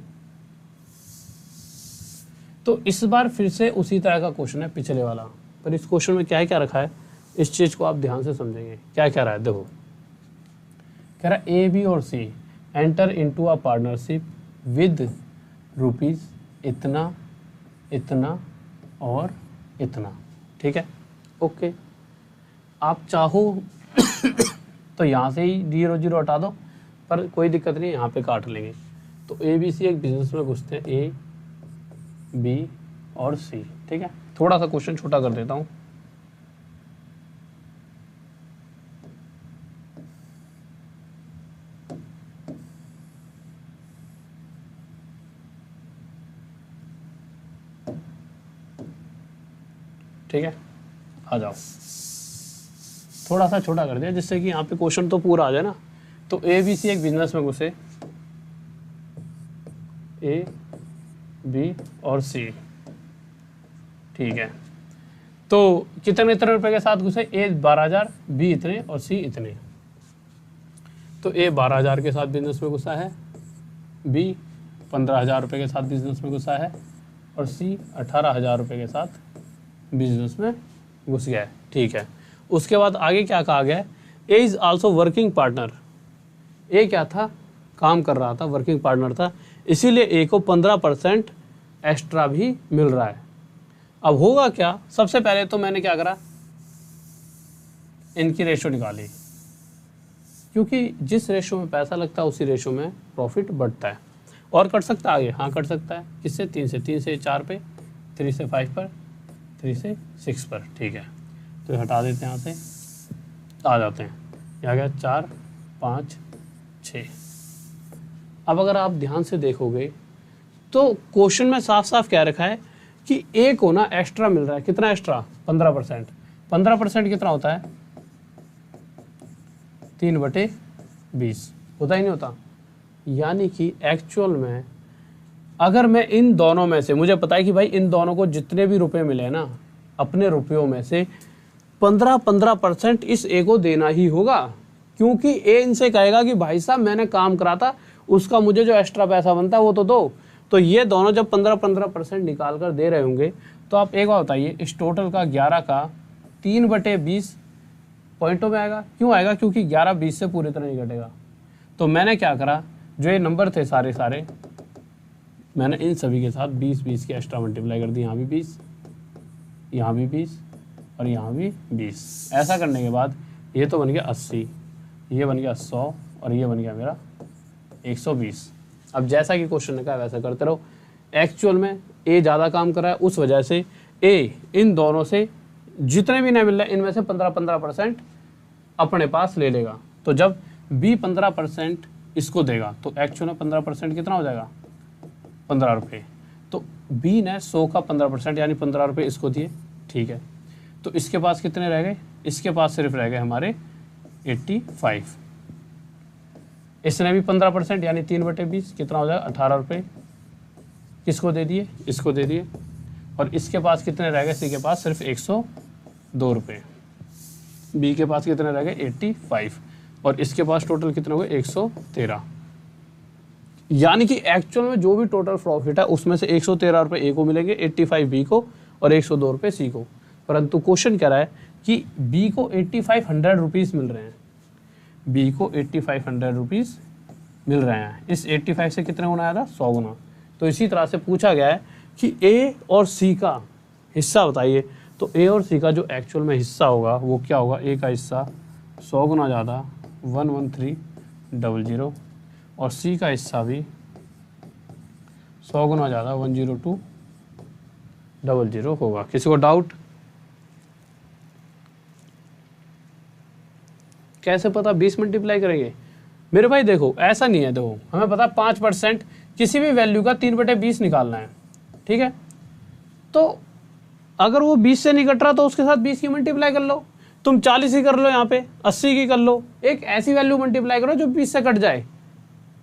तो इस बार फिर से उसी तरह का क्वेश्चन है पिछले वाला, पर इस क्वेश्चन में क्या है क्या रखा है, इस चीज को आप ध्यान से समझेंगे। क्या कह रहा है देखो, कह रहा है ए बी और C enter into a partnership with rupees इतना इतना और इतना। ठीक है, ओके, आप चाहो तो यहाँ से ही 0 0 हटा दो, पर कोई दिक्कत नहीं, यहाँ पे काट लेंगे। तो ए बी सी एक बिजनेस में घुसते हैं, ए बी और सी। ठीक है, थोड़ा सा क्वेश्चन छोटा कर देता हूँ। ठीक है, आ जाओ, थोड़ा सा छोटा कर दिया जिससे कि यहाँ पे क्वेश्चन तो पूरा आ जाए ना। तो ए बी सी एक बिजनेस में घुसे, ए बी और सी। ठीक है, तो कितने इतने रुपए के साथ घुसे, ए 12,000, बी इतने और सी इतने। तो ए 12,000 के साथ बिजनेस में घुसा है, बी 15,000 रुपये के साथ बिजनेस में घुसा है और सी 18,000 रुपये के साथ बिजनेस में घुस गया है। ठीक है, उसके बाद आगे क्या कहा गया है, A is also working partner. A क्या था, काम कर रहा था, वर्किंग पार्टनर था, इसीलिए ए को 15% एक्स्ट्रा भी मिल रहा है। अब होगा क्या, सबसे पहले तो मैंने क्या करा, इनकी रेशो निकाली, क्योंकि जिस रेशो में पैसा लगता है उसी रेशो में प्रॉफिट बढ़ता है। और कट सकता है आगे, हाँ कट सकता है, किससे, 3 से 4 पे, 3 से 5 पर, 3 से 6 पर। ठीक है, तो हटा देते हैं, यहाँ से आ जाते हैं, यहाँ गया 4 5 6। अब अगर आप ध्यान से देखोगे तो क्वेश्चन में साफ साफ क्या रखा है कि ए को ना एक्स्ट्रा मिल रहा है, कितना एक्स्ट्रा, 15%। 15% कितना होता है, 3/20 होता ही नहीं होता। यानी कि एक्चुअल में अगर मैं इन दोनों में से, मुझे पता है कि भाई इन दोनों को जितने भी रुपए मिले ना, अपने रुपयों में से 15% इस ए को देना ही होगा, क्योंकि ए इनसे कहेगा कि भाई साहब मैंने काम करा था, उसका मुझे जो एक्स्ट्रा पैसा बनता है वो तो दो। तो ये दोनों जब 15% निकाल कर दे रहे होंगे, तो आप एक बार बताइए, इस टोटल का 11 का 3/20 पॉइंटों में आएगा। क्यों आएगा, क्योंकि 11 20 से पूरी तरह नहीं घटेगा। तो मैंने क्या करा, जो ये नंबर थे सारे सारे, मैंने इन सभी के साथ 20 की एक्स्ट्रा मल्टीप्लाई कर दी, यहाँ भी 20, यहाँ भी 20 और यहाँ भी 20। ऐसा करने के बाद ये तो बन गया 80, ये बन गया 100 और ये बन गया मेरा 120। अब जैसा कि क्वेश्चन ने कहा वैसा करते रहो। एक्चुअल में ए ज़्यादा काम कर रहा है, उस वजह से ए इन दोनों से जितने भी नहीं मिल रहे इनमें से 15% अपने पास ले लेगा। तो जब बी 15% इसको देगा तो एक्चुअल में 15% कितना हो जाएगा, 15 रुपये। तो बी ने 100 का 15% यानी 15 रुपये इसको दिए। ठीक है, तो इसके पास कितने रह गए, इसके पास सिर्फ रह गए हमारे 85। इसने भी 15% यानी 3/20 कितना हो जाएगा, 18 रुपये किसको दे दिए, इसको दे दिए। और इसके पास कितने रह गए, सी के पास सिर्फ 102 रुपये, बी के पास कितने रह गए 85, और इसके पास टोटल कितने हो गए 113। यानी कि एक्चुअल में जो भी टोटल प्रॉफिट है उसमें से 113 रुपये ए को मिलेंगे, 85 बी को और 102 रुपये सी को। परंतु क्वेश्चन कह रहा है कि बी को 8500 रुपीज़ मिल रहे हैं, बी को 8500 रुपीज़ मिल रहे हैं। इस 85 से कितने गुना आया था, 100 गुना। तो इसी तरह से पूछा गया है कि ए और सी का हिस्सा बताइए। तो ए और सी का जो एक्चुअल में हिस्सा होगा वो क्या होगा, ए का हिस्सा 100 गुना ज़्यादा 11300, और सी का हिस्सा भी 100 गुना ज़्यादा 10200 होगा। किसी को डाउट? कैसे पता 20 मल्टीप्लाई करेंगे मेरे भाई? देखो ऐसा नहीं है, देखो हमें पता 5% किसी भी वैल्यू का 3/20 निकालना है, ठीक है। तो अगर वो 20 से नहीं कट रहा तो उसके साथ 20 की मल्टीप्लाई कर लो, तुम 40 की कर लो, यहाँ पे 80 की कर लो, एक ऐसी वैल्यू मल्टीप्लाई करो जो 20 से कट जाए,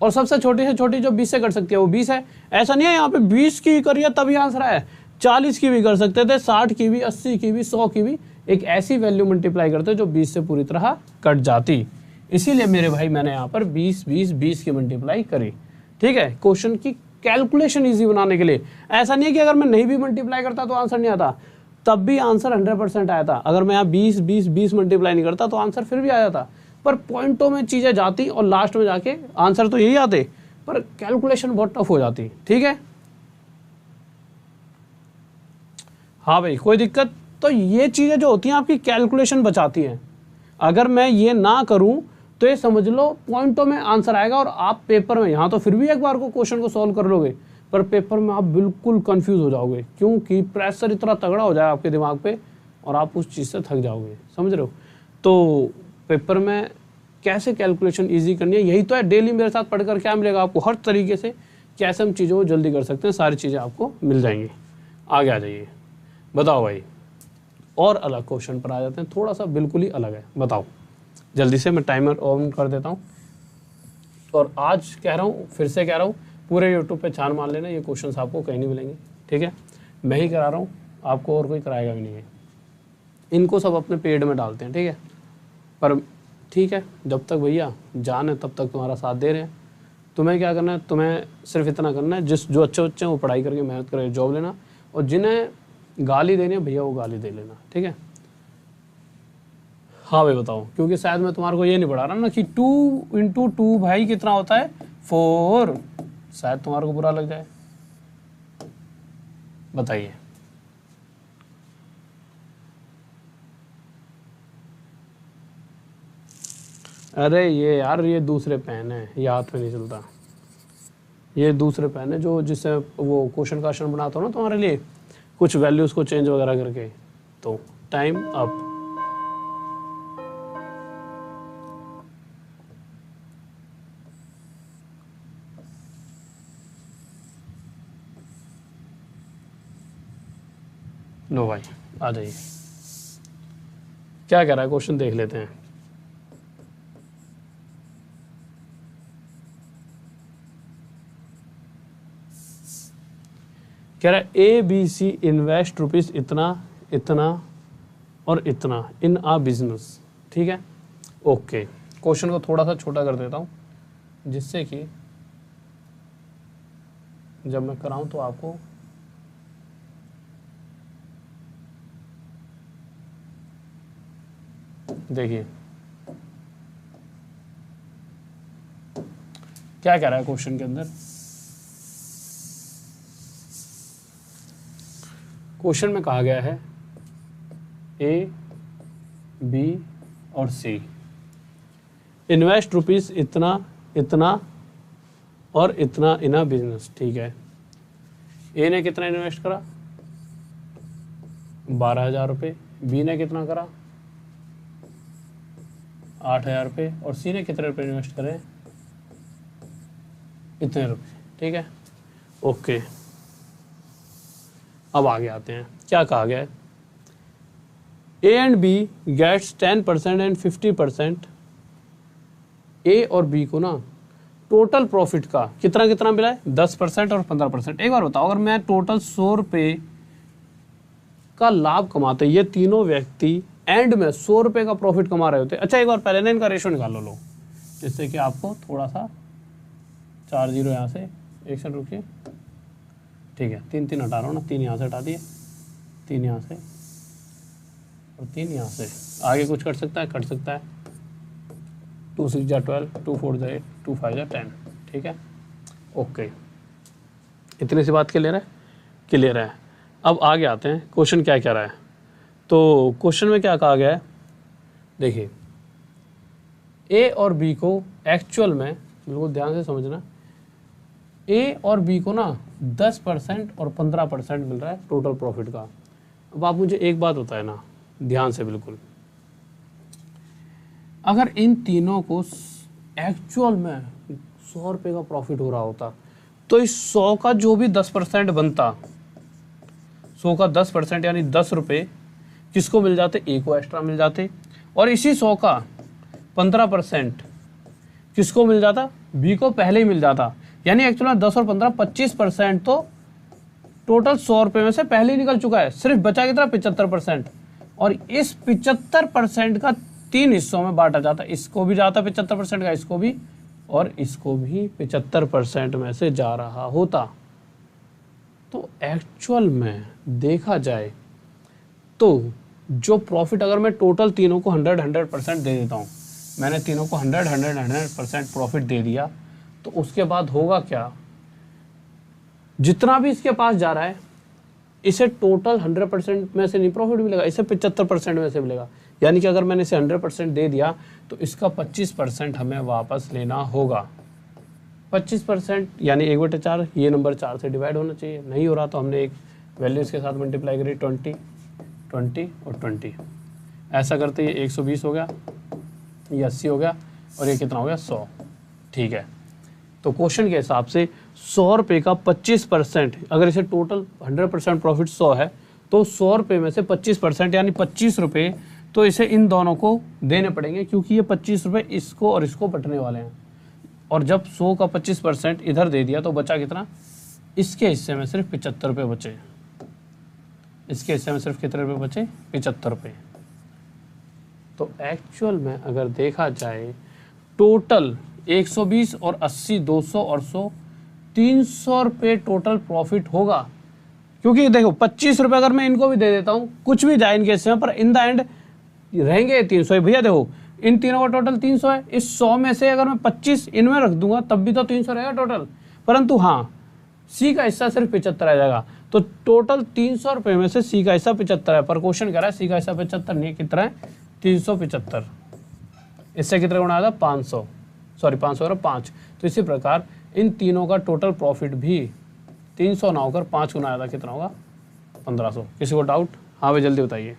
और सबसे छोटी से छोटी जो 20 से कट सकती है वो 20 है। ऐसा नहीं है यहाँ पे 20 की करिए तभी आंसर है, 40 की भी कर सकते थे, 60 की भी, 80 की भी, 100 की भी, एक ऐसी वैल्यू मल्टीप्लाई करते जो 20 से पूरी तरह कट जाती। इसीलिए मेरे भाई मैंने यहाँ पर 20 20 20 की मल्टीप्लाई करी, ठीक है, क्वेश्चन की कैलकुलेशन इजी बनाने के लिए। ऐसा नहीं है कि अगर मैं नहीं भी मल्टीप्लाई करता तो आंसर नहीं आता, तब भी आंसर 100% आया था। अगर मैं यहाँ 20 20 20 मल्टीप्लाई नहीं करता तो आंसर फिर भी आ जाता, पर पॉइंटों में चीज़ें जाती और लास्ट में जाके आंसर तो यही आते, पर कैलकुलेशन बहुत टफ हो जाती, ठीक है। हाँ भाई कोई दिक्कत? तो ये चीज़ें जो होती हैं आपकी कैलकुलेशन बचाती हैं। अगर मैं ये ना करूं तो ये समझ लो पॉइंटों में आंसर आएगा, और आप पेपर में, यहाँ तो फिर भी एक बार को क्वेश्चन को सॉल्व कर लोगे, पर पेपर में आप बिल्कुल कंफ्यूज हो जाओगे, क्योंकि प्रेशर इतना तगड़ा हो जाए आपके दिमाग पे और आप उस चीज़ से थक जाओगे, समझ रहे हो। तो पेपर में कैसे कैलकुलेशन ईजी करनी है, यही तो है। डेली मेरे साथ पढ़कर क्या मिलेगा आपको, हर तरीके से कैसे हम चीज़ों को जल्दी कर सकते हैं, सारी चीज़ें आपको मिल जाएंगी। आगे आ जाइए, बताओ भाई। और अलग क्वेश्चन पर आ जाते हैं, थोड़ा सा बिल्कुल ही अलग है, बताओ जल्दी से। मैं टाइमर ऑन कर देता हूँ, और आज कह रहा हूँ, फिर से कह रहा हूँ, पूरे यूट्यूब पे छान मार लेना, ये क्वेश्चंस आपको कहीं नहीं मिलेंगे, ठीक है। मैं ही करा रहा हूँ, आपको और कोई कराएगा भी नहीं है। इनको सब अपने पेड में डालते हैं, ठीक है। पर ठीक है, जब तक भैया जान है तब तक तुम्हारा साथ दे रहे हैं। तुम्हें क्या करना है, तुम्हें सिर्फ इतना करना है, जो अच्छे बच्चे हैं वो पढ़ाई करके मेहनत करके जॉब लेना, और जिन्हें गाली देनी है भैया वो गाली दे लेना, ठीक है। हाँ भाई बताओ, क्योंकि शायद मैं तुम्हारे को ये नहीं पढ़ा रहा ना कि 2 × 2 भाई कितना होता है 4, शायद तुम्हारे को बुरा लग जाए। बताइए। अरे ये यार ये दूसरे पेन है, ये हाथ में नहीं चलता, ये दूसरे पेन है जो जिससे वो क्वेश्चन का आसान बनाता हूँ ना तुम्हारे लिए, कुछ वैल्यूज को चेंज वगैरह करके। तो टाइम अप। लो भाई आ जाइए, क्या कह रहा है क्वेश्चन देख लेते हैं। कह रहा है A B C invest rupees इतना इतना और इतना इन आ बिजनेस, ठीक है। ओके, क्वेश्चन को थोड़ा सा छोटा कर देता हूँ, जिससे कि जब मैं कराऊं तो आपको देखिए क्या कह रहा है क्वेश्चन के अंदर। क्वेश्चन में कहा गया है ए बी और सी इन्वेस्ट रुपीज इतना इतना और इतना इन अ बिजनेस, ठीक है। ए ने कितना इन्वेस्ट करा 12,000 रुपये, बी ने कितना करा 8,000 रुपये, और सी ने कितने रुपये इन्वेस्ट करे इतने रुपये, ठीक है। ओके, अब आगे आते हैं, क्या कहा गया है। A and B gets 10% and 50%। A और बी को ना टोटल प्रॉफिट का कितना कितना मिला है 10% और 15%। एक बार बताओ, अगर मैं टोटल 100 रुपये का लाभ कमाते, ये तीनों व्यक्ति एंड में 100 रुपये का प्रॉफिट कमा रहे होते। अच्छा एक बार पहले ना इनका रेशो निकालो लो, जिससे कि आपको थोड़ा सा 4 जीरो यहाँ से, एक सेकंड रुकिए, ठीक है, 3 3 हटा रहा हूँ ना, 3 यहाँ से हटा दिए, 3 यहाँ से और 3 यहाँ से, आगे कुछ कट सकता है, कट सकता है, 2 6 जा 12, 2 4 जा 8, 2 5 जा 10, ठीक है, ओके, इतनी सी बात क्लियर है, क्लियर है। अब आगे आते हैं, क्वेश्चन क्या कह रहा है। तो क्वेश्चन में क्या कहा गया है, देखिए ए और बी को एक्चुअल में, बिल्कुल ध्यान से समझना, ए और बी को ना 10% और 15% मिल रहा है टोटल प्रॉफिट का। अब आप मुझे एक बात बताए ना ध्यान से बिल्कुल, अगर इन तीनों को एक्चुअल में 100 रुपये का प्रॉफिट हो रहा होता, तो इस 100 का जो भी 10% बनता, 100 का 10% यानी 10 रुपये किसको मिल जाते, ए को एक्स्ट्रा मिल जाते, और इसी 100 का 15% किसको मिल जाता, बी को पहले ही मिल जाता। यानी एक्चुअली 10 और 15 25% तो टोटल 100 रुपये में से पहले ही निकल चुका है, सिर्फ बचा कितना 75%, और इस 75% का 3 हिस्सों में बांटा जाता, इसको भी जाता 75% का, इसको भी, और इसको भी 75% में से जा रहा होता। तो एक्चुअल में देखा जाए तो जो प्रॉफिट, अगर मैं टोटल तीनों को 100% दे देता हूँ, मैंने तीनों को 100% प्रॉफिट दे दिया, तो उसके बाद होगा क्या, जितना भी इसके पास जा रहा है इसे टोटल 100% में से नहीं प्रॉफिट मिलेगा, इसे 75% में से मिलेगा। यानी कि अगर मैंने इसे 100% दे दिया तो इसका 25% हमें वापस लेना होगा। 25% यानी 1/4, ये नंबर 4 से डिवाइड होना चाहिए, नहीं हो रहा तो हमने एक वैल्यू इसके साथ मल्टीप्लाई करी, 20 20 और 20, ऐसा करते ये 120 हो गया, ये 80 हो गया, और ये कितना हो गया 100, ठीक है। तो क्वेश्चन के हिसाब से 100 रुपये का 25%, अगर इसे टोटल 100% प्रॉफिट 100 है, तो 100 रुपये में से 25% यानी 25 रुपये तो इसे इन दोनों को देने पड़ेंगे, क्योंकि ये 25 रुपये इसको और इसको बटने वाले हैं। और जब 100 का 25% इधर दे दिया तो बचा कितना, इसके हिस्से में सिर्फ 75 रुपये बचे, इसके हिस्से में सिर्फ कितने रुपये बचे, 75 रुपये। तो एक्चुअल में अगर देखा जाए टोटल 120 और 80, 200 और 100, 300 रुपये टोटल प्रॉफिट होगा। क्योंकि देखो 25 रुपये अगर मैं इनको भी दे देता हूँ, कुछ भी जाए इनके हिस्से में, पर इन द एंड रहेंगे 300। भैया देखो इन तीनों का टोटल 300 है, इस 100 में से अगर मैं 25 इनमें रख दूंगा तब भी तो 300 रहेगा टोटल, परंतु हाँ सी का हिस्सा सिर्फ 75 आ जाएगा। तो टोटल 300 रुपये में से सी का हिस्सा 75 है, पर क्वेश्चन कह रहा है सी का हिस्सा 75 नहीं, कितना है 375, इससे कितना गुना आएगा 500, सॉरी 500 और 5। तो इसी प्रकार इन तीनों का टोटल प्रॉफिट भी 300 ना होकर 5 गुना आया, कितना होगा 1500। किसी को डाउट? हाँ भाई जल्दी बताइए।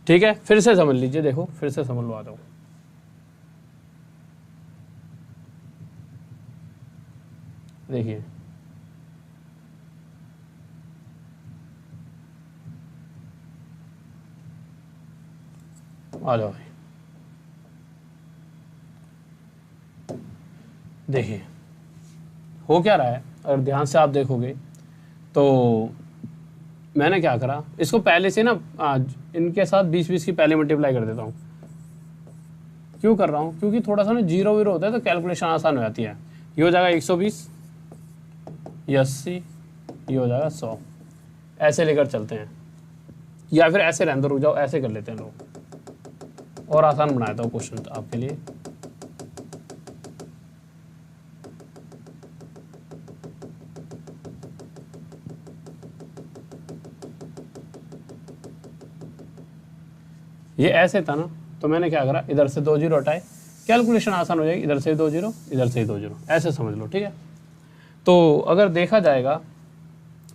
ठीक है, फिर से समझ लीजिए, देखो फिर से समझ लो, आ जाओ। देखिए आ जाओ भाई, देखिए हो क्या रहा है, अगर ध्यान से आप देखोगे तो मैंने क्या करा, इसको पहले से ना इनके साथ 20-20 की पहले मल्टीप्लाई कर देता हूँ। क्यों कर रहा हूँ? क्योंकि थोड़ा सा ना जीरो वीरो होता है तो कैलकुलेशन आसान हो जाती है। ये हो जाएगा 120, ये 80, ये हो जाएगा 100, ऐसे लेकर चलते हैं, या फिर ऐसे रहने दो, रुक जाओ, ऐसे कर लेते हैं लोग, और आसान बनाया था क्वेश्चन आपके लिए। ये ऐसे था ना, तो मैंने क्या करा, इधर से 2 जीरो हटाए, कैलकुलेशन आसान हो जाएगी, इधर से 2 जीरो, इधर से 2 जीरो, ऐसे समझ लो, ठीक है। तो अगर देखा जाएगा,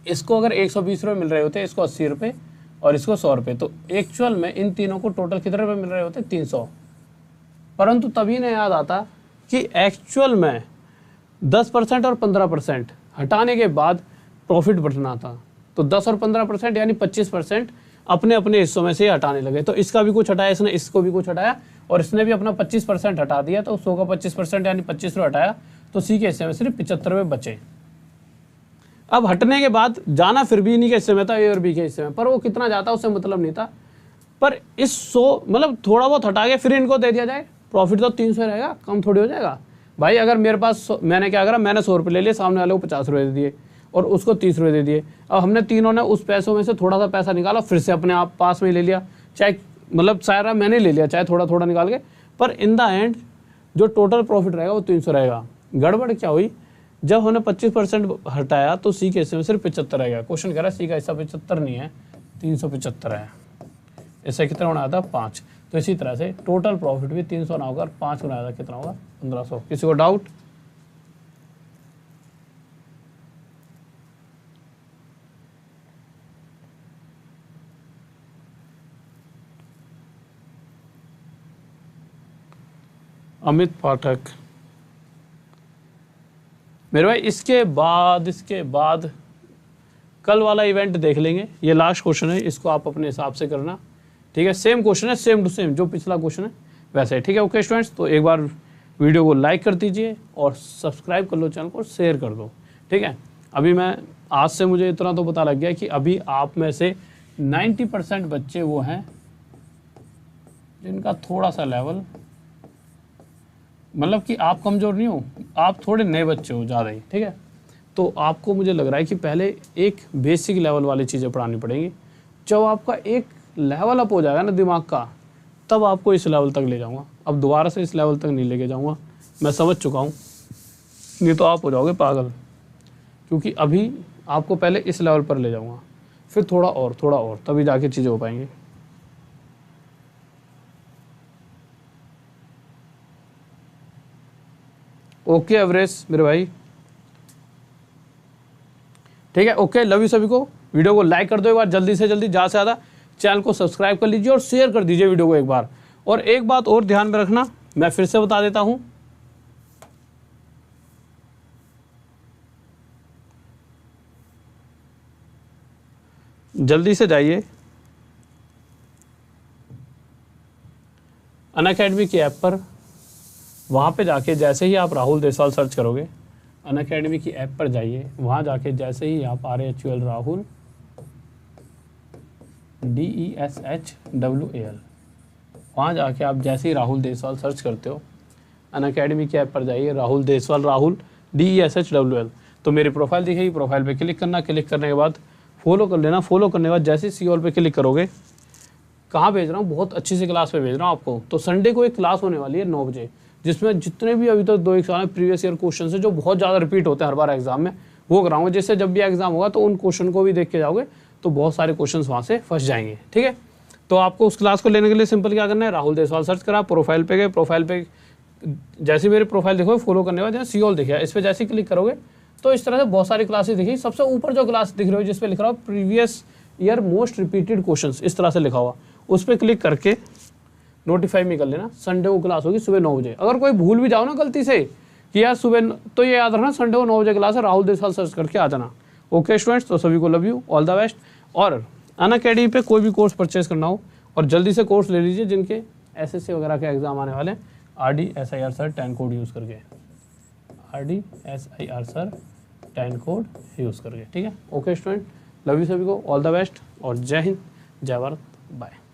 इसको अगर 120 रुपये मिल रहे होते, इसको 80 रुपये और इसको 100 रुपये, तो एक्चुअल में इन तीनों को टोटल कितने रुपये मिल रहे होते, 300। परंतु तभी ना याद आता कि एक्चुअल में 10% और 15% हटाने के बाद प्रॉफिट बढ़ना था, तो 10 और 15% यानी 25% अपने अपने हिस्सों में से हटाने लगे। तो इसका भी कुछ हटाया इसने, इसको भी कुछ हटाया, और इसने भी अपना 25% हटा दिया, तो 100 का 25% यानी 25 रुपये हटाया, तो सी के हिस्से में सिर्फ 75 रुपये बचे। अब हटने के बाद जाना फिर भी इन्हीं के हिस्से में था, ए और बी के हिस्से में, पर वो कितना जाता उससे मतलब नहीं था। पर इस 100 मतलब थोड़ा बहुत हटा के फिर इनको दे दिया जाए, प्रॉफिट तो 300 रहेगा, कम थोड़ी हो जाएगा भाई। अगर मेरे पास मैंने क्या करा, मैंने 100 रुपये ले लिए, सामने वाले को 50 रुपये दे दिए और उसको 30 रुपये दे दिए। अब हमने तीनों ने उस पैसों में से थोड़ा सा पैसा निकाला, फिर से अपने आप पास में ले लिया, चाहे मतलब सारा मैंने ले लिया, चाहे थोड़ा थोड़ा निकाल के, पर इन द एंड जो टोटल प्रॉफिट रहेगा वो 300 रहेगा। गड़बड़ क्या हुई, जब हमने 25% हटाया तो सी के हिस्से में सिर्फ 75 रहेगा। क्वेश्चन कह रहा है सी का हिस्सा 75 नहीं है, 375 है। इससे कितना होना था 5। तो इसी तरह से टोटल प्रॉफिट भी 300 ना होकर 5 गुना था, कितना होगा 1500। किसी को डाउट? अमित पाठक, मेरे भाई इसके बाद कल वाला इवेंट देख लेंगे। ये लास्ट क्वेश्चन है, इसको आप अपने हिसाब से करना, ठीक है। सेम क्वेश्चन है, सेम टू सेम जो पिछला क्वेश्चन है वैसे है, ठीक है। ओके स्टूडेंट्स, तो एक बार वीडियो को लाइक कर दीजिए और सब्सक्राइब कर लो चैनल को, शेयर कर दो, ठीक है। अभी मैं आज से मुझे इतना तो पता लग गया कि अभी आप में से 90% बच्चे वो हैं जिनका थोड़ा सा लेवल, मतलब कि आप कमज़ोर नहीं हो, आप थोड़े नए बच्चे हो ज़्यादा ही, ठीक है। तो आपको मुझे लग रहा है कि पहले एक बेसिक लेवल वाली चीज़ें पढ़ानी पड़ेंगी। जब आपका एक लेवल अप हो जाएगा ना दिमाग का, तब आपको इस लेवल तक ले जाऊंगा। अब दोबारा से इस लेवल तक नहीं लेके जाऊंगा, मैं समझ चुका हूँ, नहीं तो आप हो जाओगे पागल। क्योंकि अभी आपको पहले इस लेवल पर ले जाऊंगा, फिर थोड़ा और, तभी जाके चीज़ें हो पाएंगी। ओके एवरेज मेरे भाई, ठीक है। ओके, लव यू सभी को। वीडियो को लाइक कर दो एक बार, जल्दी से जल्दी, ज़्यादा से ज़्यादा चैनल को सब्सक्राइब कर लीजिए और शेयर कर दीजिए वीडियो को एक बार। और एक बात और ध्यान में रखना, मैं फिर से बता देता हूं, जल्दी से जाइए अनअकैडमी की ऐप पर, वहाँ पे जाके जैसे ही आप राहुल देसवाल सर्च करोगे, अनअकैडमी की ऐप पर जाइए, वहाँ जाके जैसे ही आप RAHUL राहुल DESHWAL, वहाँ जाके आप जैसे ही राहुल देसवाल सर्च करते हो, अनअकैडमी की ऐप पर जाइए, राहुल देसवाल, राहुल DESHWAL, तो मेरी प्रोफाइल दिखेगी। प्रोफाइल पे क्लिक करना, क्लिक करने के बाद फॉलो कर लेना। फॉलो करने के बाद जैसे ही सी ऑल पे क्लिक करोगे, कहाँ भेज रहा हूँ, बहुत अच्छी सी क्लास पे भेज रहा हूँ आपको। तो संडे को एक क्लास होने वाली है 9 बजे, जिसमें जितने भी अभी तक 2 एग्जाम प्रीवियस ईयर क्वेश्चन है जो बहुत ज़्यादा रिपीट होते हैं हर बार एग्जाम में, वो कराऊंगा, जिससे जब भी एग्जाम होगा तो उन क्वेश्चन को भी देख के जाओगे तो बहुत सारे क्वेश्चन वहाँ से फंस जाएंगे, ठीक है। तो आपको उस क्लास को लेने के लिए सिंपल क्या करना है, राहुल देसवाल सर्च करा, प्रोफाइल पे गए, प्रोफाइल पे जैसे मेरे प्रोफाइल देखो, फॉलो करने के बाद यहाँ सी ऑल दिखा, इस पर जैसे ही क्लिक करोगे तो इस तरह से बहुत सारी क्लासेस दिखी। सबसे ऊपर जो क्लास दिख रही हो जिस पे लिख रहा हो previous year most repeated questions, इस तरह से लिखा हुआ, उस पर क्लिक करके नोटिफाई में कर लेना। संडे को क्लास होगी सुबह 9 बजे। अगर कोई भूल भी जाओ ना गलती से कि यार सुबह, तो ये याद रखना संडे को 9 बजे क्लास है, राहुल देसवाल सर्च करके आ जाना। ओके स्टूडेंट्स, तो सभी को love you, all the best. और अनअकैडमी पे कोई भी कोर्स परचेज करना हो और जल्दी से कोर्स ले लीजिए, जिनके SSC वगैरह के एग्जाम आने वाले हैं, RDSIR सर 10 कोड यूज़ करके, RDSIR सर 10 कोड यूज़ करके, ठीक है। ओके स्टूडेंट, लव यू सभी को, ऑल द बेस्ट और जय हिंद, जय भारत, बाय।